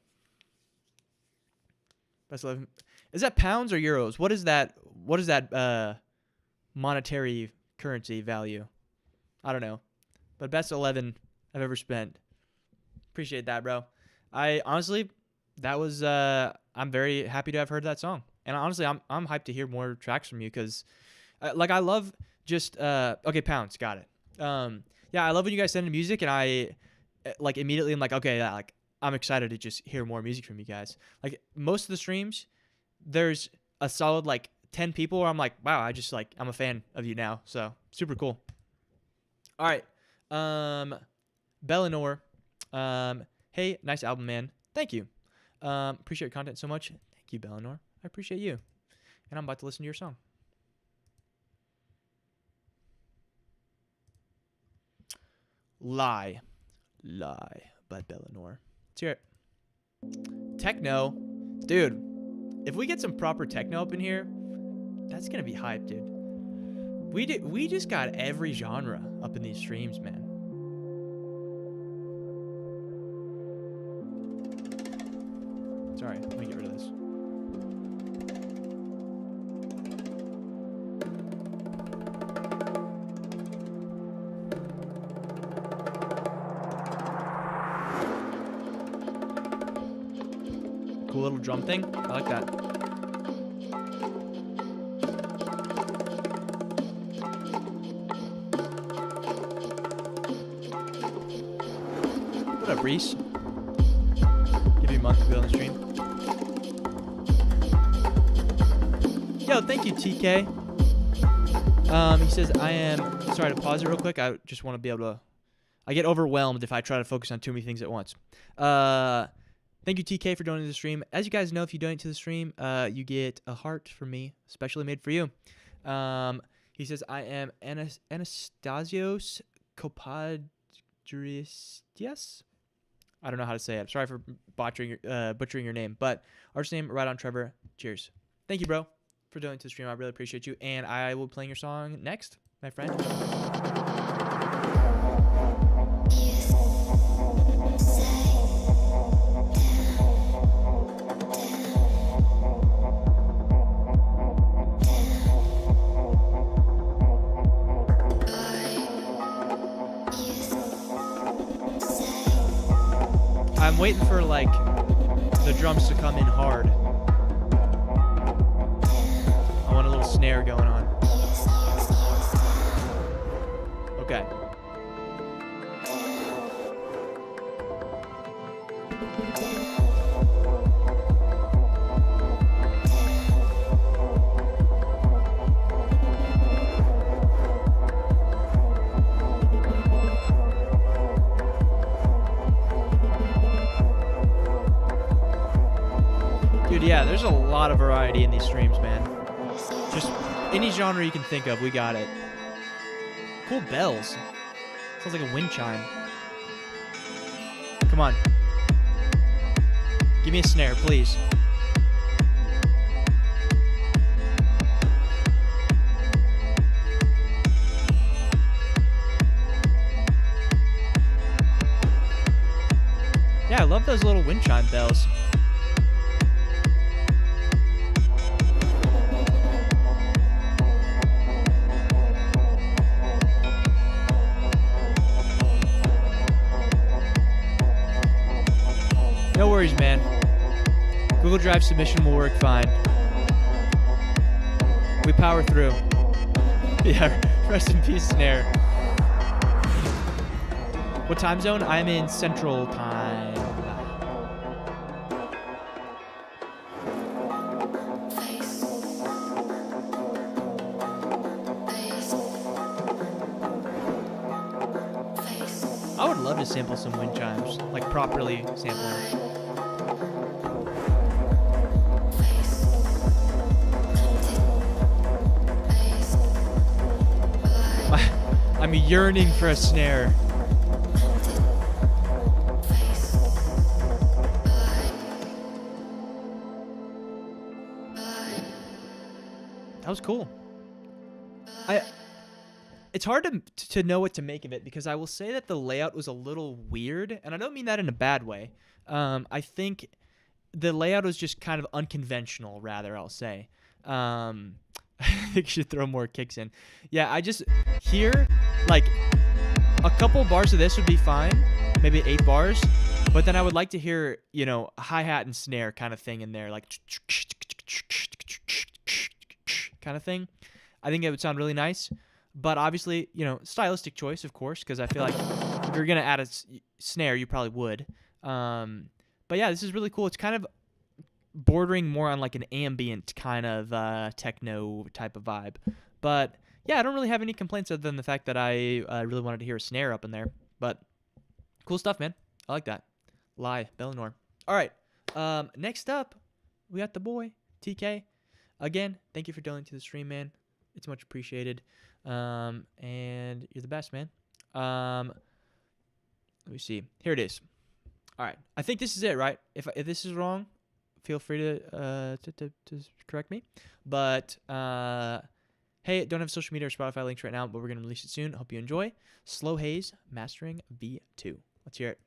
Best 11. Is that pounds or euros? What is that? What is that monetary currency value? I don't know. But best 11 I've ever spent. Appreciate that, bro. I honestly, that was I'm very happy to have heard that song. And honestly, I'm hyped to hear more tracks from you because like I love just okay, Pounds, got it. Yeah, I love when you guys send in music and I like immediately I'm like, okay, yeah, like I'm excited to just hear more music from you guys. Like most of the streams, there's a solid like 10 people where I'm like, wow, I just like I'm a fan of you now. So super cool. All right. Bellinor. Hey, nice album, man. Thank you. Appreciate your content so much. Thank you, Bellinor. I appreciate you. And I'm about to listen to your song. Lie by Bellinor. Let's hear it. Techno. Dude, if we get some proper techno up in here, that's going to be hype, dude. We just got every genre up in these streams, man. Sorry, let me get rid of this. Cool little drum thing. I like that. What up, Reese? Give you a month to be on the stream. Yo, thank you, TK. He says, I am... Sorry to pause it real quick. I just want to be able to... I get overwhelmed if I try to focus on too many things at once. Thank you, TK, for donating to the stream. As you guys know, if you donate to the stream, you get a heart from me, specially made for you. He says, I am Anastasios Kopadristias. I don't know how to say it. I'm sorry for butchering your name. But artist name, right on Trevor. Cheers. Thank you, bro, for donating to the stream. I really appreciate you. And I will be playing your song next, my friend. I'm waiting for like the drums to come in hard. I want a little snare going on. Okay. Dude, yeah, there's a lot of variety in these streams, man. Just any genre you can think of, we got it. Cool bells. Sounds like a wind chime. Come on. Give me a snare, please. Yeah, I love those little wind chime bells. No worries, man. Google Drive submission will work fine. We power through. Yeah, rest in peace, snare. What time zone? I'm in Central Time. I would love to sample some wind chimes, like properly sample them. I'm yearning for a snare. That was cool. It's hard to know what to make of it because I will say that the layout was a little weird, and I don't mean that in a bad way. I think the layout was just kind of unconventional, rather, I'll say. I think you should throw more kicks in. Yeah, I just hear, like, a couple bars of this would be fine. Maybe 8 bars. But then I would like to hear, you know, a hi-hat and snare kind of thing in there, like kind of thing. I think it would sound really nice. But obviously, you know, stylistic choice, of course, because I feel like if you're going to add a snare, you probably would. But yeah, this is really cool. It's kind of bordering more on like an ambient kind of techno type of vibe. But yeah, I don't really have any complaints other than the fact that I really wanted to hear a snare up in there. But cool stuff, man. I like that. Bellinor. All right. Next up, we got the boy, TK. Again, thank you for donating to the stream, man. It's much appreciated. And you're the best, man. Let me see. Here it is. All right. I think this is it, right? If this is wrong, feel free to correct me. But hey, don't have social media or Spotify links right now, but we're gonna release it soon. Hope you enjoy. Slow Haze Mastering V2. Let's hear it.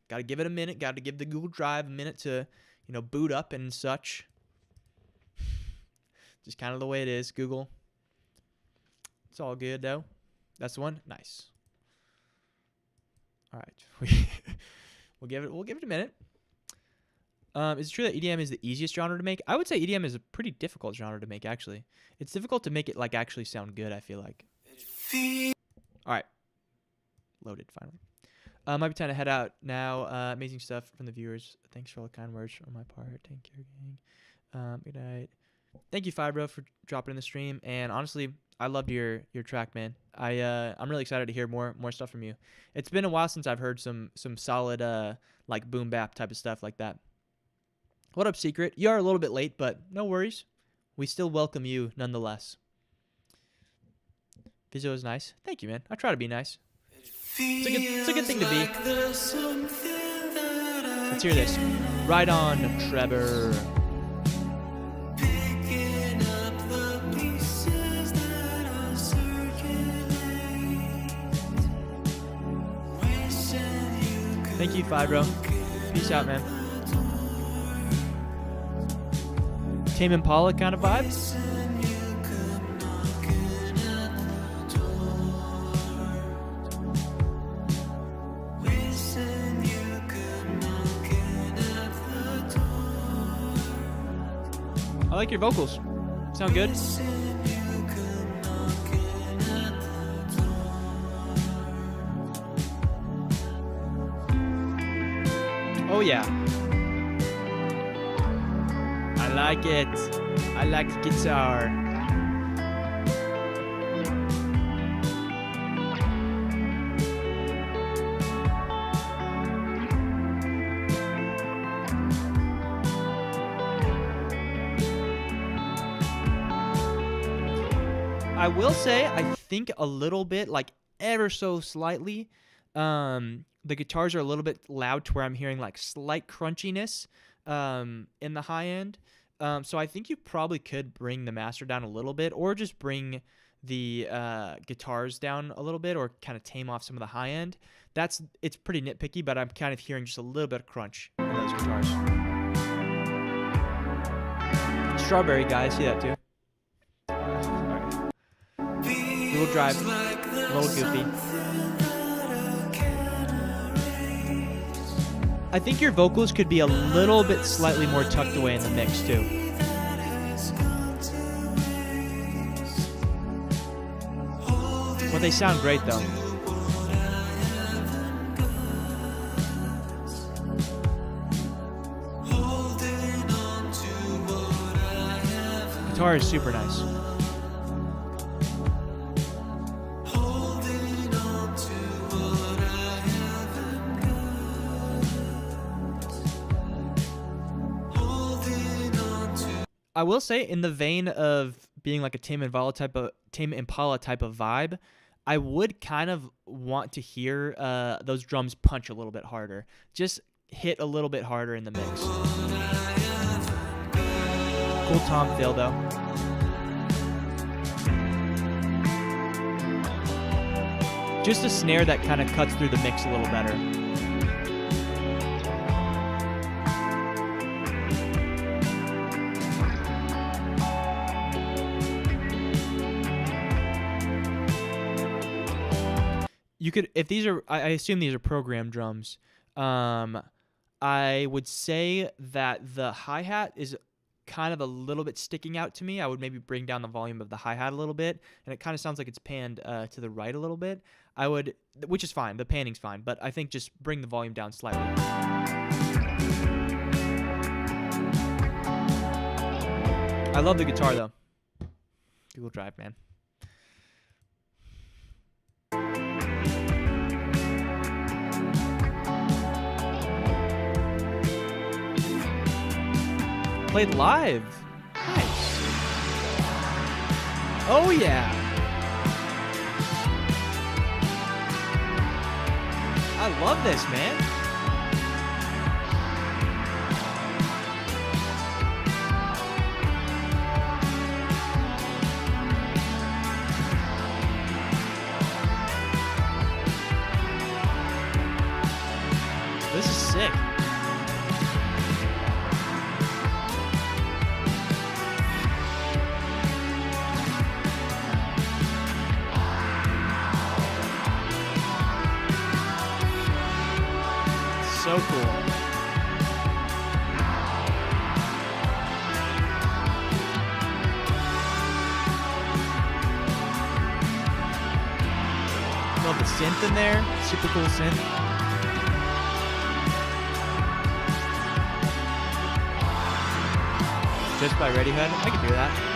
Got to give it a minute. Got to give the Google Drive a minute to, you know, boot up and such. Just kind of the way it is, Google. It's all good though. That's the one. Nice. All right. We'll give it a minute. Is it true that EDM is the easiest genre to make? I would say EDM is a pretty difficult genre to make, actually. It's difficult to make it like actually sound good, I feel like. All right. Loaded finally. Might be time to head out now. Amazing stuff from the viewers. Thanks for all the kind words on my part. Take care, gang. Good night. Thank you, Fibro, for dropping in the stream. And honestly, I loved your track, man. I'm really excited to hear more stuff from you. It's been a while since I've heard some solid like boom bap type of stuff like that. What up, Secret? You are a little bit late, but no worries. We still welcome you nonetheless. Feezo is nice. Thank you, man. I try to be nice. It's a good thing to be. Let's hear this. Right on, Trevor. Thank you, Fibro. Peace out, man. Tame Impala kind of vibes. I like your vocals. Sound good? Oh yeah. I like it. I like the guitar. I will say, I think a little bit, like ever so slightly, the guitars are a little bit loud to where I'm hearing like slight crunchiness in the high end. So I think you probably could bring the master down a little bit, or just bring the guitars down a little bit, or kind of tame off some of the high end. It's pretty nitpicky, but I'm kind of hearing just a little bit of crunch in those guitars. Strawberry guy, I see that too. Little drive, a little goofy. I think your vocals could be a little bit slightly more tucked away in the mix too. Well, they sound great though. Guitar is super nice. I will say, in the vein of being like a Tame Impala type of vibe, I would kind of want to hear those drums punch a little bit harder. Just hit a little bit harder in the mix. Cool tom fill though. Just a snare that kind of cuts through the mix a little better. You could, if these are, I assume these are programmed drums. I would say that the hi-hat is kind of a little bit sticking out to me. I would maybe bring down the volume of the hi-hat a little bit, and it kind of sounds like it's panned to the right a little bit. Which is fine. The panning's fine, but I think just bring the volume down slightly. I love the guitar though. Google Drive, man. Played live. Nice. Oh yeah. I love this, man. This is sick. So cool. Love the synth in there. Super cool synth. Just by Radiohead. I can hear that.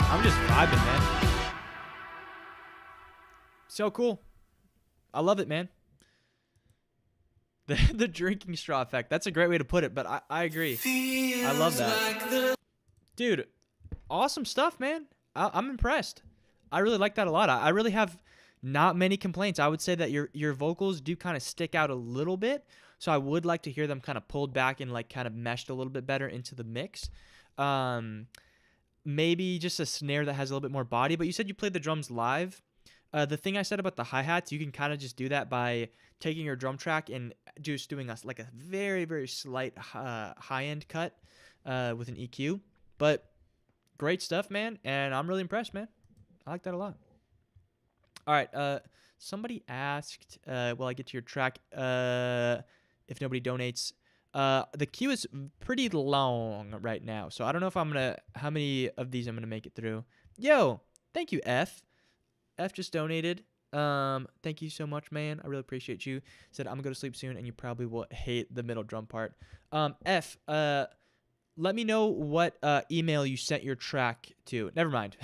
I'm just vibing, man. So cool. I love it, man. The drinking straw effect. That's a great way to put it, but I agree. I love that. Dude, awesome stuff, man. I'm impressed. I really like that a lot. I really have not many complaints. I would say that your vocals do kind of stick out a little bit, so I would like to hear them kind of pulled back and like kind of meshed a little bit better into the mix. Maybe just a snare that has a little bit more body, but you said you played the drums live. The thing I said about the hi-hats, you can kind of just do that by taking your drum track and just doing a very, very slight high-end cut with an EQ. But great stuff, man, and I'm really impressed, man. I like that a lot. All right, somebody asked, will I get to your track if nobody donates? The queue is pretty long right now, so I don't know if how many of these I'm gonna make it through. Yo, thank you, F. F just donated. Thank you so much, man. I really appreciate you. Said I'm gonna go to sleep soon, and you probably will hate the middle drum part. F, let me know what email you sent your track to. Never mind.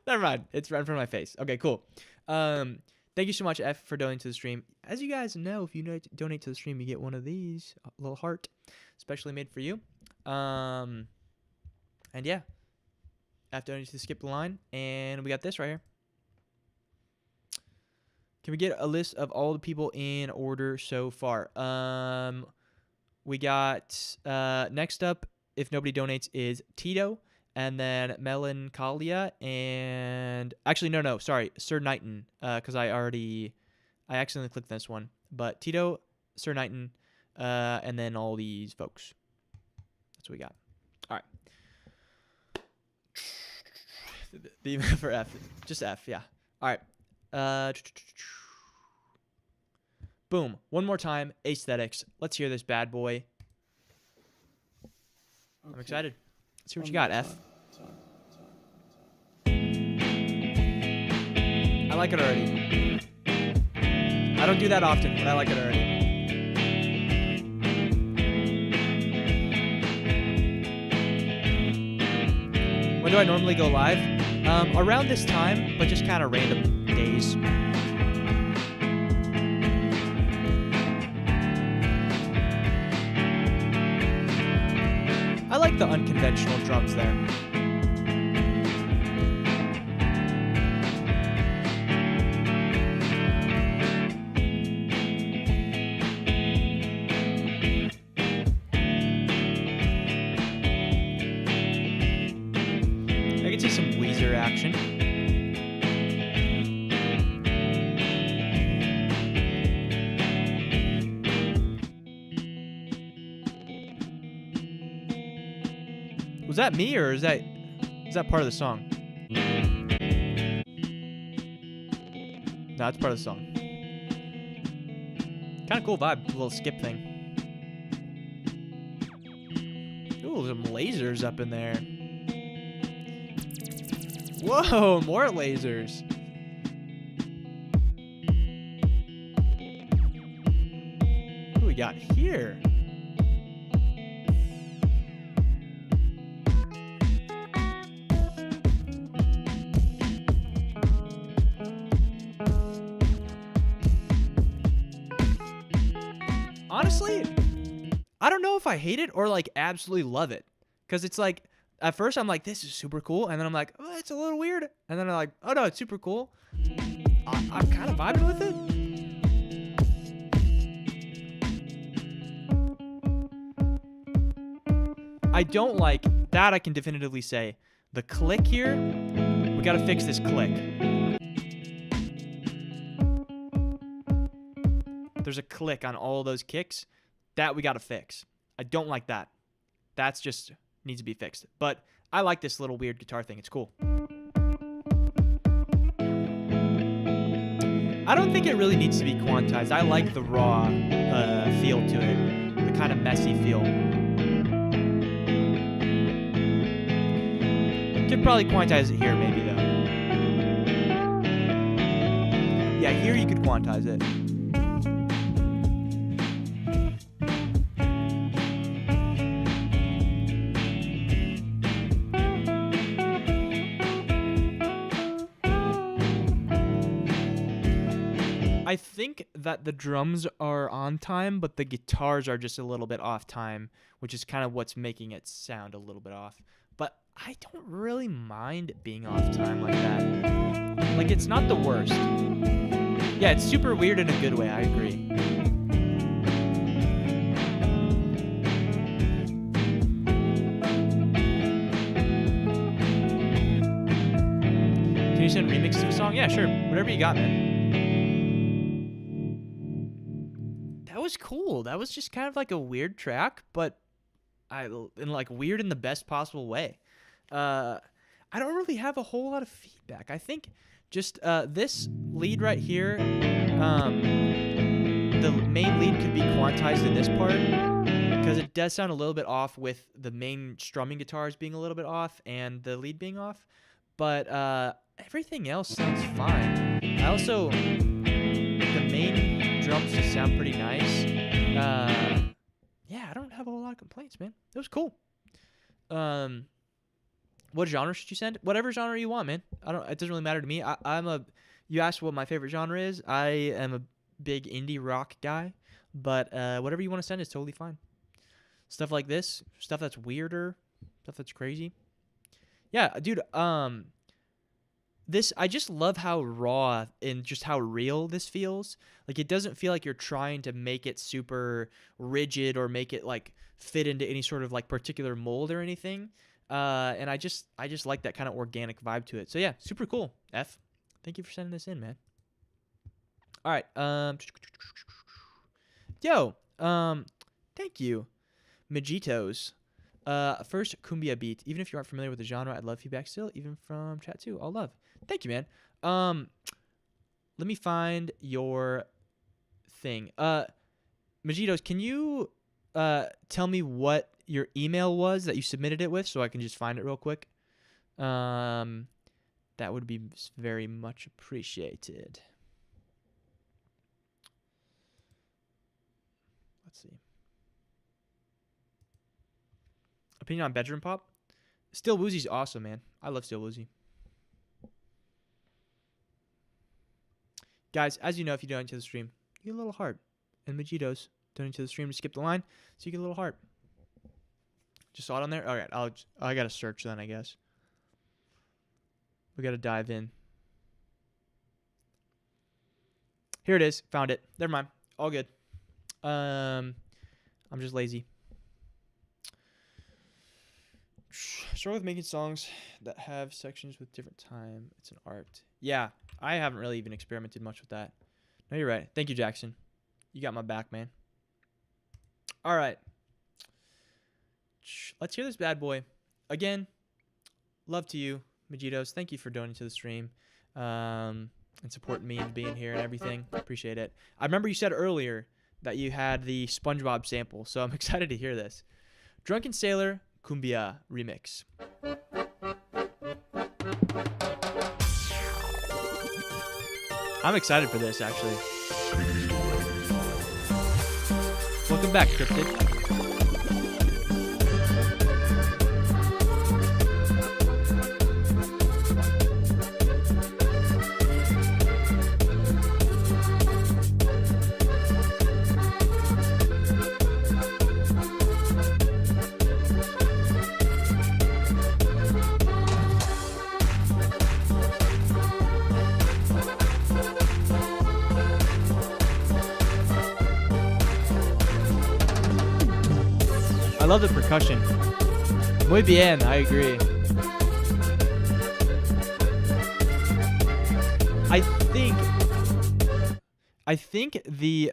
Never mind. It's right in front of my face. Okay, cool. Thank you so much, F, for donating to the stream. As you guys know, if you donate to the stream, you get one of these, a little heart, specially made for you. And yeah, F donated to Skip the Line, and we got this right here. Can we get a list of all the people in order so far? We got next up, if nobody donates, is Tito, and then Melancholia, and actually no, sorry, Sir Knighton, because I accidentally clicked this one, but Tito, Sir Knighton, and then all these folks. That's what we got. All right. The email for F, just F, yeah. All right. Boom. One more time. Aesthetics. Let's hear this bad boy. Okay. I'm excited. Let's see what you got, F. I like it already. I don't do that often, but I like it already. When do I normally go live? Around this time, but just kind of random days. I like the unconventional drums there. I can see some Weezer Was that me or is that part of the song? No, it's part of the song. Kind of cool vibe, little skip thing. Ooh, some lasers up in there. Whoa, more lasers. What do we got here? Honestly, I don't know if I hate it or like absolutely love it. Because it's like, at first I'm like, this is super cool. And then I'm like, oh, it's a little weird. And then I'm like, oh no, it's super cool. I'm kind of vibing with it. I don't like, that I can definitively say. The click here, we got to fix this click. There's a click on all those kicks. That we got to fix. I don't like that. That's just needs to be fixed. But I like this little weird guitar thing. It's cool. I don't think it really needs to be quantized. I like the raw feel to it. The kind of messy feel. Could probably quantize it here maybe though. Yeah, here you could quantize it. I think that the drums are on time, but the guitars are just a little bit off time, which is kind of what's making it sound a little bit off. But I don't really mind it being off time like that. Like, it's not the worst. Yeah, it's super weird in a good way, I agree. Can you send remixes of a song? Yeah, sure. Whatever you got, man. That was cool. That was just kind of like a weird track, but weird in the best possible way. I don't really have a whole lot of feedback. I think just this lead right here, the main lead could be quantized in this part because it does sound a little bit off with the main strumming guitars being a little bit off and the lead being off. But everything else sounds fine. I also, the main drums just sound pretty nice. Yeah, I don't have a whole lot of complaints, man. It was cool. What genre should you send? Whatever genre you want, man. It doesn't really matter to me. You asked what my favorite genre is. I am a big indie rock guy, but whatever you want to send is totally fine. Stuff like this, stuff that's weirder, stuff that's crazy. Yeah, dude, I just love how raw and just how real this feels. Like, it doesn't feel like you're trying to make it super rigid or make it like fit into any sort of like particular mold or anything. And I just like that kind of organic vibe to it. So yeah, super cool. F, thank you for sending this in, man. All right. Thank you, Majitos. First cumbia beat. Even if you aren't familiar with the genre, I'd love feedback still, even from chat too. All love. Thank you, man. Let me find your thing. Majitos, can you tell me what your email was that you submitted it with so I can just find it real quick? That would be very much appreciated. Let's see. Opinion on bedroom pop? Still Woozy's awesome, man. I love Still Woozy. Guys, as you know, if you donate to the stream, you get a little heart. And Majitos donate to the stream to skip the line, so you get a little heart. Just saw it on there? All right, I got to search then, I guess. We got to dive in. Here it is. Found it. Never mind. All good. I'm just lazy. Start with making songs that have sections with different time. It's an art. Yeah, I haven't really even experimented much with that. No, you're right. Thank you, Jackson. You got my back, man. All right. Let's hear this bad boy. again, love to you, Majitos. Thank you for donating to the stream and supporting me and being here and everything. Appreciate it. I remember you said earlier that you had the SpongeBob sample, so I'm excited to hear this. Drunken Sailor Cumbia Remix. I'm excited for this, actually. Welcome back, Cryptid. I love the percussion. Muy bien, I agree. I think the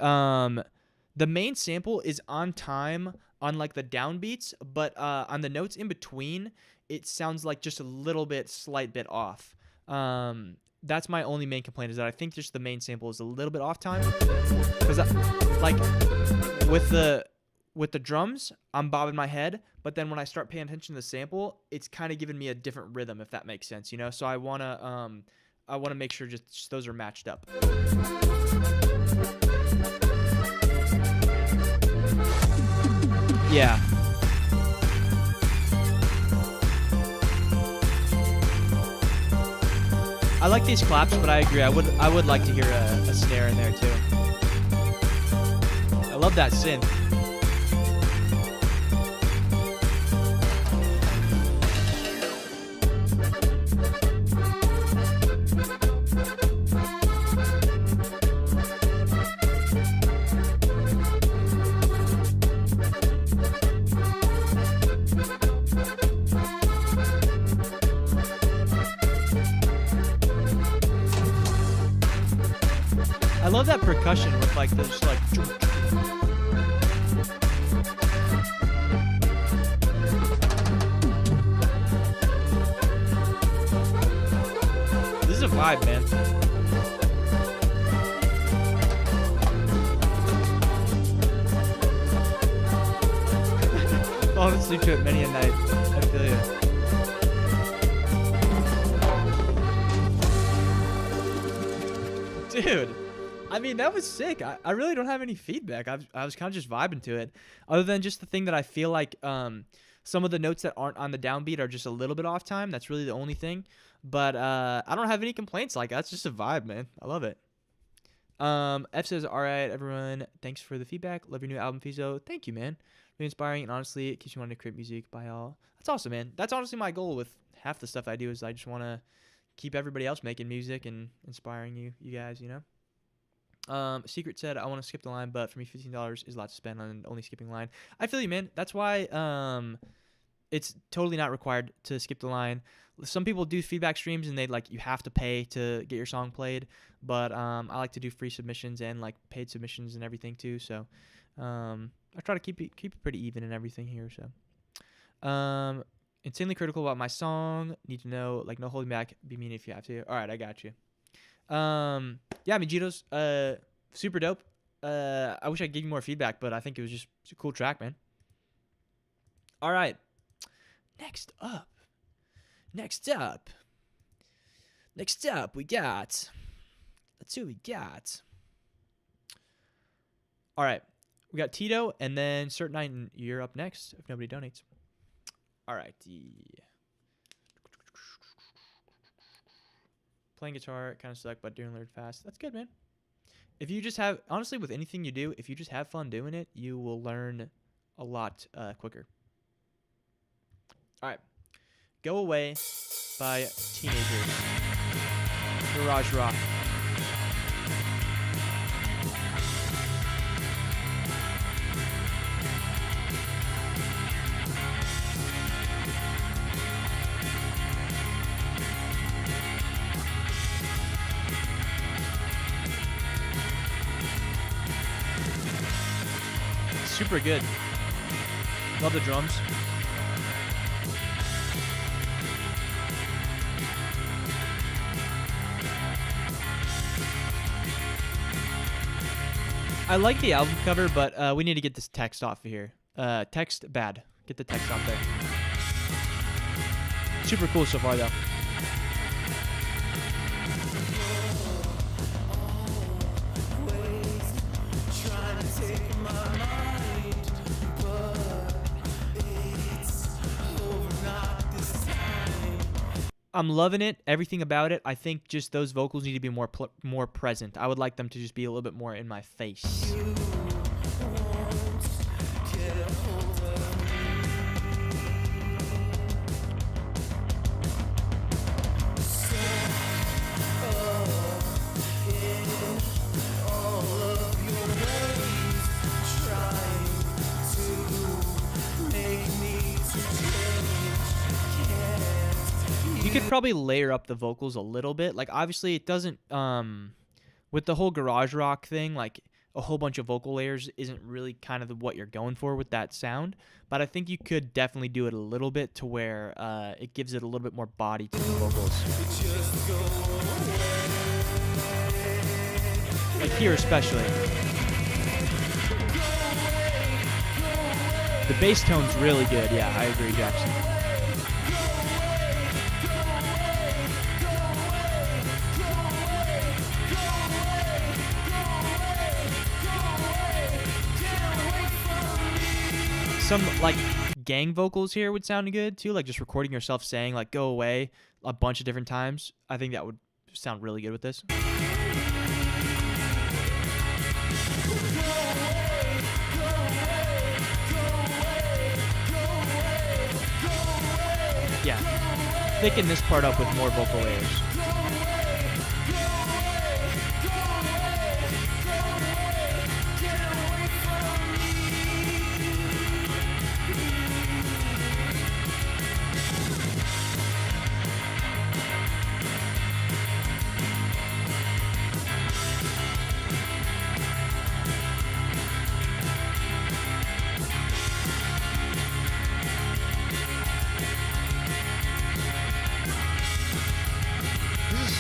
main sample is on time on like the downbeats, but on the notes in between, it sounds like just a slight bit off. That's my only main complaint, is that I think just the main sample is a little bit off time. Because like with the drums, I'm bobbing my head, but then when I start paying attention to the sample, it's kind of giving me a different rhythm, if that makes sense, you know? So I wanna make sure just those are matched up. Yeah. I like these claps, but I agree. I would like to hear a snare in there too. I love that synth. I love that percussion with like this like. This is a vibe, man. Falling asleep to it many a night. I feel you. Dude, I mean, that was sick. I really don't have any feedback. I was kind of just vibing to it, other than just the thing that I feel like some of the notes that aren't on the downbeat are just a little bit off time. That's really the only thing. But I don't have any complaints. Like, that's just a vibe, man. I love it. F says, all right, everyone. Thanks for the feedback. Love your new album, Feezo. Thank you, man. Really inspiring, and honestly, it keeps you wanting to create music by all. That's awesome, man. That's honestly my goal with half the stuff I do, is I just want to keep everybody else making music and inspiring you guys, you know? Secret said, I want to skip the line, but for me, $15 is a lot to spend on only skipping line. I feel you, man. That's why it's totally not required to skip the line. Some people do feedback streams and you have to pay to get your song played, but I like to do free submissions and like paid submissions and everything too. So I try to keep it pretty even and everything here. So insanely critical about my song. Need to know, like, no holding back. Be mean if you have to. All right, I got you. Yeah, Mijitos, super dope. I wish I could give you more feedback, but I think it was just a cool track, man. All right. Next up, we got, let's see what we got. All right, we got Tito, and then Certain Night, and you're up next if nobody donates. All right. Playing guitar kind of suck, but doing learn fast. That's good, man. If you just have, honestly, with anything you do, if you just have fun doing it, you will learn a lot quicker. All right. Go Away by Teenagers. Garage Rock. Super good. Love the drums. I like the album cover, but we need to get this text off of here. Text bad. Get the text off there. Super cool so far, though. I'm loving it, everything about it. I think just those vocals need to be more present. I would like them to just be a little bit more in my face. You could probably layer up the vocals a little bit. Like, obviously, it doesn't, with the whole garage rock thing, like, a whole bunch of vocal layers isn't really kind of what you're going for with that sound. But I think you could definitely do it a little bit to where it gives it a little bit more body to the vocals. Like here especially. The bass tone's really good. Yeah, I agree, Jackson. Some like gang vocals here would sound good too, like just recording yourself saying like "go away" a bunch of different times. I think that would sound really good with this. Yeah, thicken this part up with more vocal layers.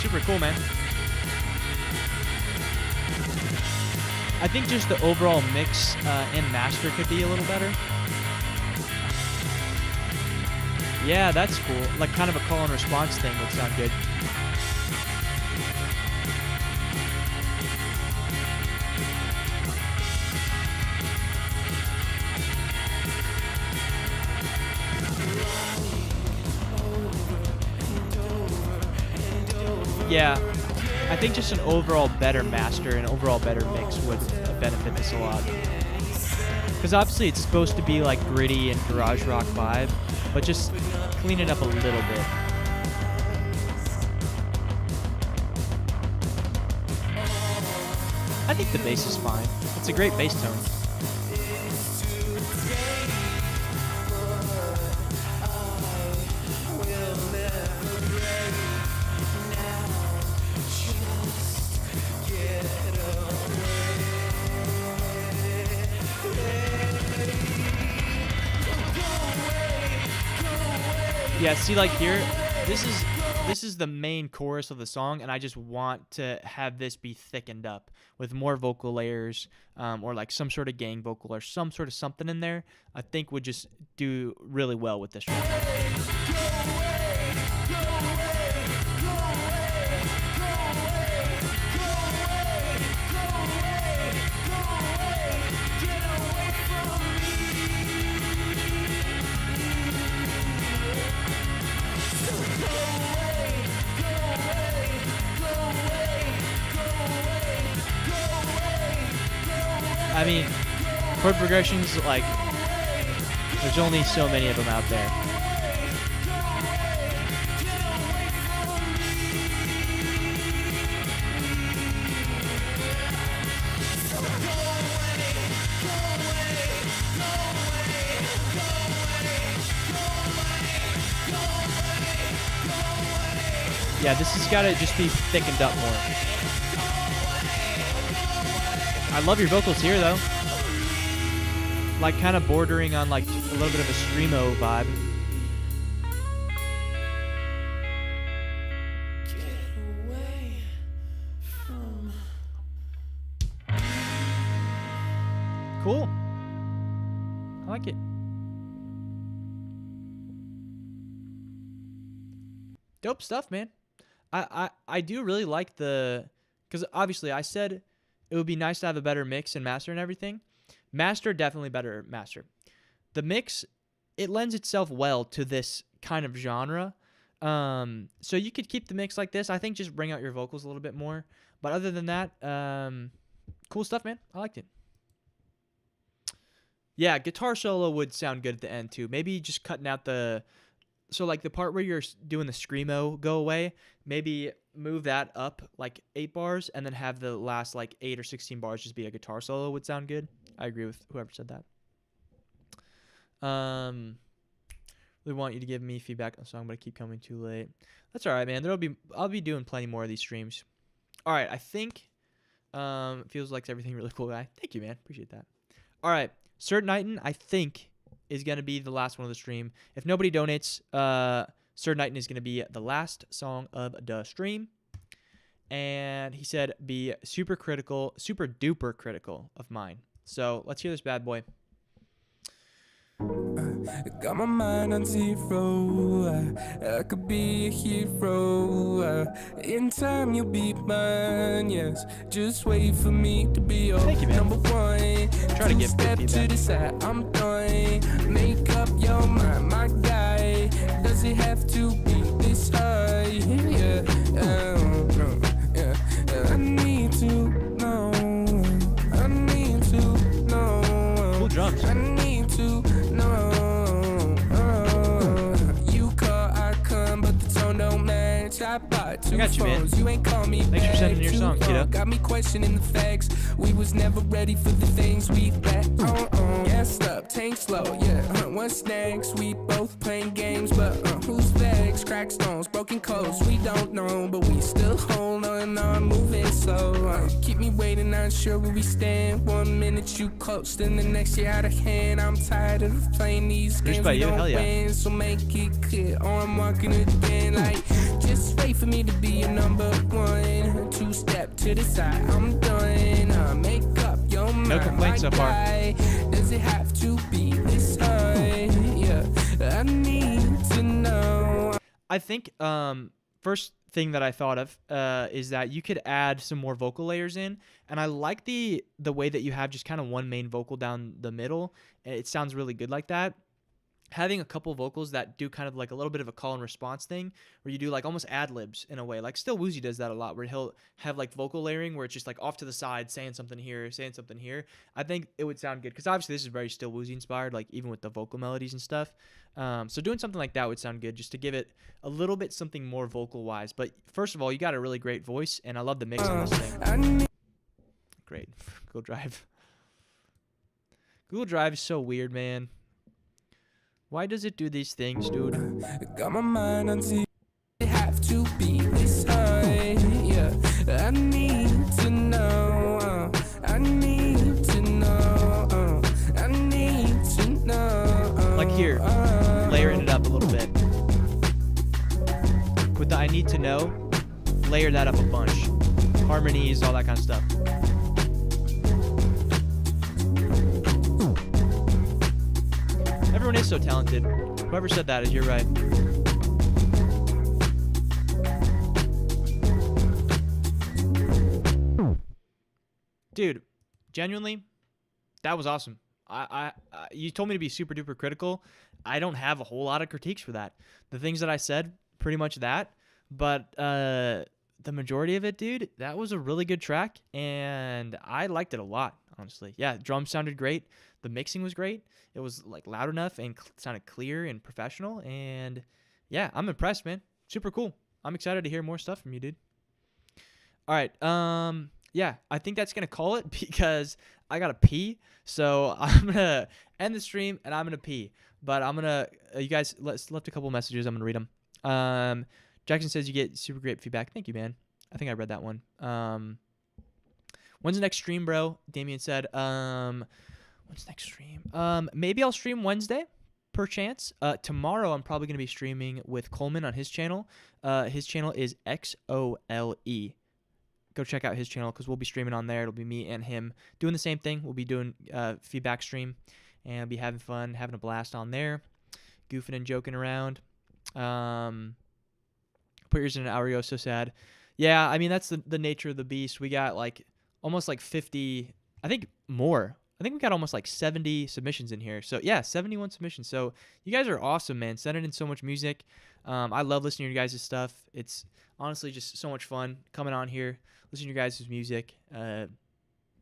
Super cool, man. I think just the overall mix and master could be a little better. Yeah, that's cool. Like kind of a call and response thing would sound good. Yeah, I think just an overall better master and overall better mix would benefit this a lot. Because obviously it's supposed to be like gritty and garage rock vibe, but just clean it up a little bit. I think the bass is fine. It's a great bass tone. Yeah, see, like here, this is the main chorus of the song, and I just want to have this be thickened up with more vocal layers, or like some sort of gang vocal or some sort of something in there. I think would just do really well with this track. I mean, chord progressions, like, there's only so many of them out there. Yeah, this has got to just be thickened up more. I love your vocals here, though. Like, kind of bordering on, like, a little bit of a screamo vibe. Cool. I like it. Dope stuff, man. I do really like because obviously I said it would be nice to have a better mix and master and everything. Master, definitely better master. The mix, it lends itself well to this kind of genre. So you could keep the mix like this. I think just bring out your vocals a little bit more. But other than that, cool stuff, man. I liked it. Yeah, guitar solo would sound good at the end too. Maybe just cutting out so like the part where you're doing the screamo go away, maybe move that up like 8 bars and then have the last like 8 or 16 bars just be a guitar solo would sound good. I agree with whoever said that. Really want you to give me feedback on the song, but I keep coming too late. That's all right, man. I'll be doing plenty more of these streams. All right, I think feels like everything really cool guy. Thank you, man. Appreciate that. All right, Sir Knighton, I think is gonna be the last one of the stream. If nobody donates, Sir Knighton is gonna be the last song of the stream. And he said be super duper critical of mine. So let's hear this bad boy. Got my mind on zero. I could be a hero. In time you'll be mine. Yes, just wait for me to be your number one. Try to get step to the side. I'm done. Make up your mind, my guy. Does it have to be this high? Yeah, I need to know. I need to know. Cool drums. I need to know. You call, I come, but the tone don't match. I bought 2 got you, man. phones. You ain't call me Thanks for back. sending your Too song, kiddo. long. Got me questioning the facts. We was never ready for the things we back on. Gassed up, tank slow, yeah. What's next? We both playing games, but who's vexed? Crack stones, broken codes. We don't know, but we still hold on, moving slow. Keep me waiting, not sure where we stand. 1 minute you close, then the next you out of hand. I'm tired of playing these games. by We you, don't hell yeah. win, so make it clear. Or I'm walking again, like just wait for me to be your number one. 2 step to the side, I'm done. Make up your mind. No complaints so far. Guy. Does it have to be this high? Yeah, I need to know. I think first thing that I thought of is that you could add some more vocal layers in, and I like the way that you have just kind of one main vocal down the middle. It sounds really good like that. Having a couple vocals that do kind of like a little bit of a call and response thing where you do like almost ad libs in a way. Like Still Woozy does that a lot where he'll have like vocal layering where it's just like off to the side saying something here, saying something here. I think it would sound good because obviously this is very Still Woozy inspired, like even with the vocal melodies and stuff. So doing something like that would sound good just to give it a little bit something more vocal wise. But first of all, you got a really great voice and I love the mix on this thing. Great. Google Drive. Google Drive is so weird, man. Why does it do these things, dude? Got my mind on zero. It have to be this high. Yeah, I need to know. I need to know. I need to know. Like here, layering it up a little bit. With the I need to know, layer that up a bunch. Harmonies, all that kind of stuff. Everyone is so talented. Whoever said that, you're right. Dude, genuinely, that was awesome. You told me to be super duper critical. I don't have a whole lot of critiques for that. The things that I said, pretty much that. But the majority of it, dude, that was a really good track, and I liked it a lot, honestly. Yeah, drums sounded great. The mixing was great. It was like loud enough and sounded clear and professional. And yeah, I'm impressed, man. Super cool. I'm excited to hear more stuff from you, dude. All right. Yeah, I think that's gonna call it because I gotta pee. So I'm gonna end the stream and I'm gonna pee. But I'm gonna you guys left a couple messages. I'm gonna read them. Jackson says you get super great feedback. Thank you, man. I think I read that one. When's the next stream, bro? Damien said. When's next stream? Maybe I'll stream Wednesday, per chance. Tomorrow I'm probably gonna be streaming with Coleman on his channel. His channel is XOLE. go check out his channel because we'll be streaming on there. It'll be me and him doing the same thing. We'll be doing feedback stream and be having fun, having a blast on there, goofing and joking around. Put yours in an hour ago. So sad. Yeah, I mean, that's the nature of the beast. We got like almost like 50, I think more. I think we got almost like 70 submissions in here. So yeah, 71 submissions. So you guys are awesome, man. Sending in so much music. I love listening to your guys' stuff. It's honestly just so much fun coming on here, listening to your guys' music.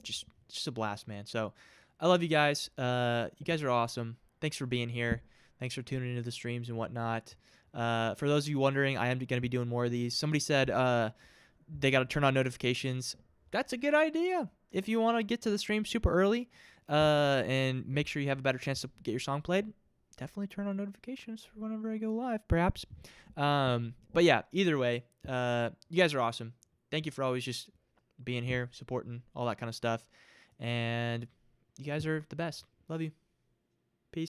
Just a blast, man. So I love you guys. You guys are awesome. Thanks for being here. Thanks for tuning into the streams and whatnot. For those of you wondering, I am going to be doing more of these. Somebody said they got to turn on notifications. That's a good idea. If you want to get to the stream super early and make sure you have a better chance to get your song played, definitely turn on notifications for whenever I go live, perhaps. But yeah, either way, you guys are awesome. Thank you for always just being here, supporting, all that kind of stuff. And you guys are the best. Love you.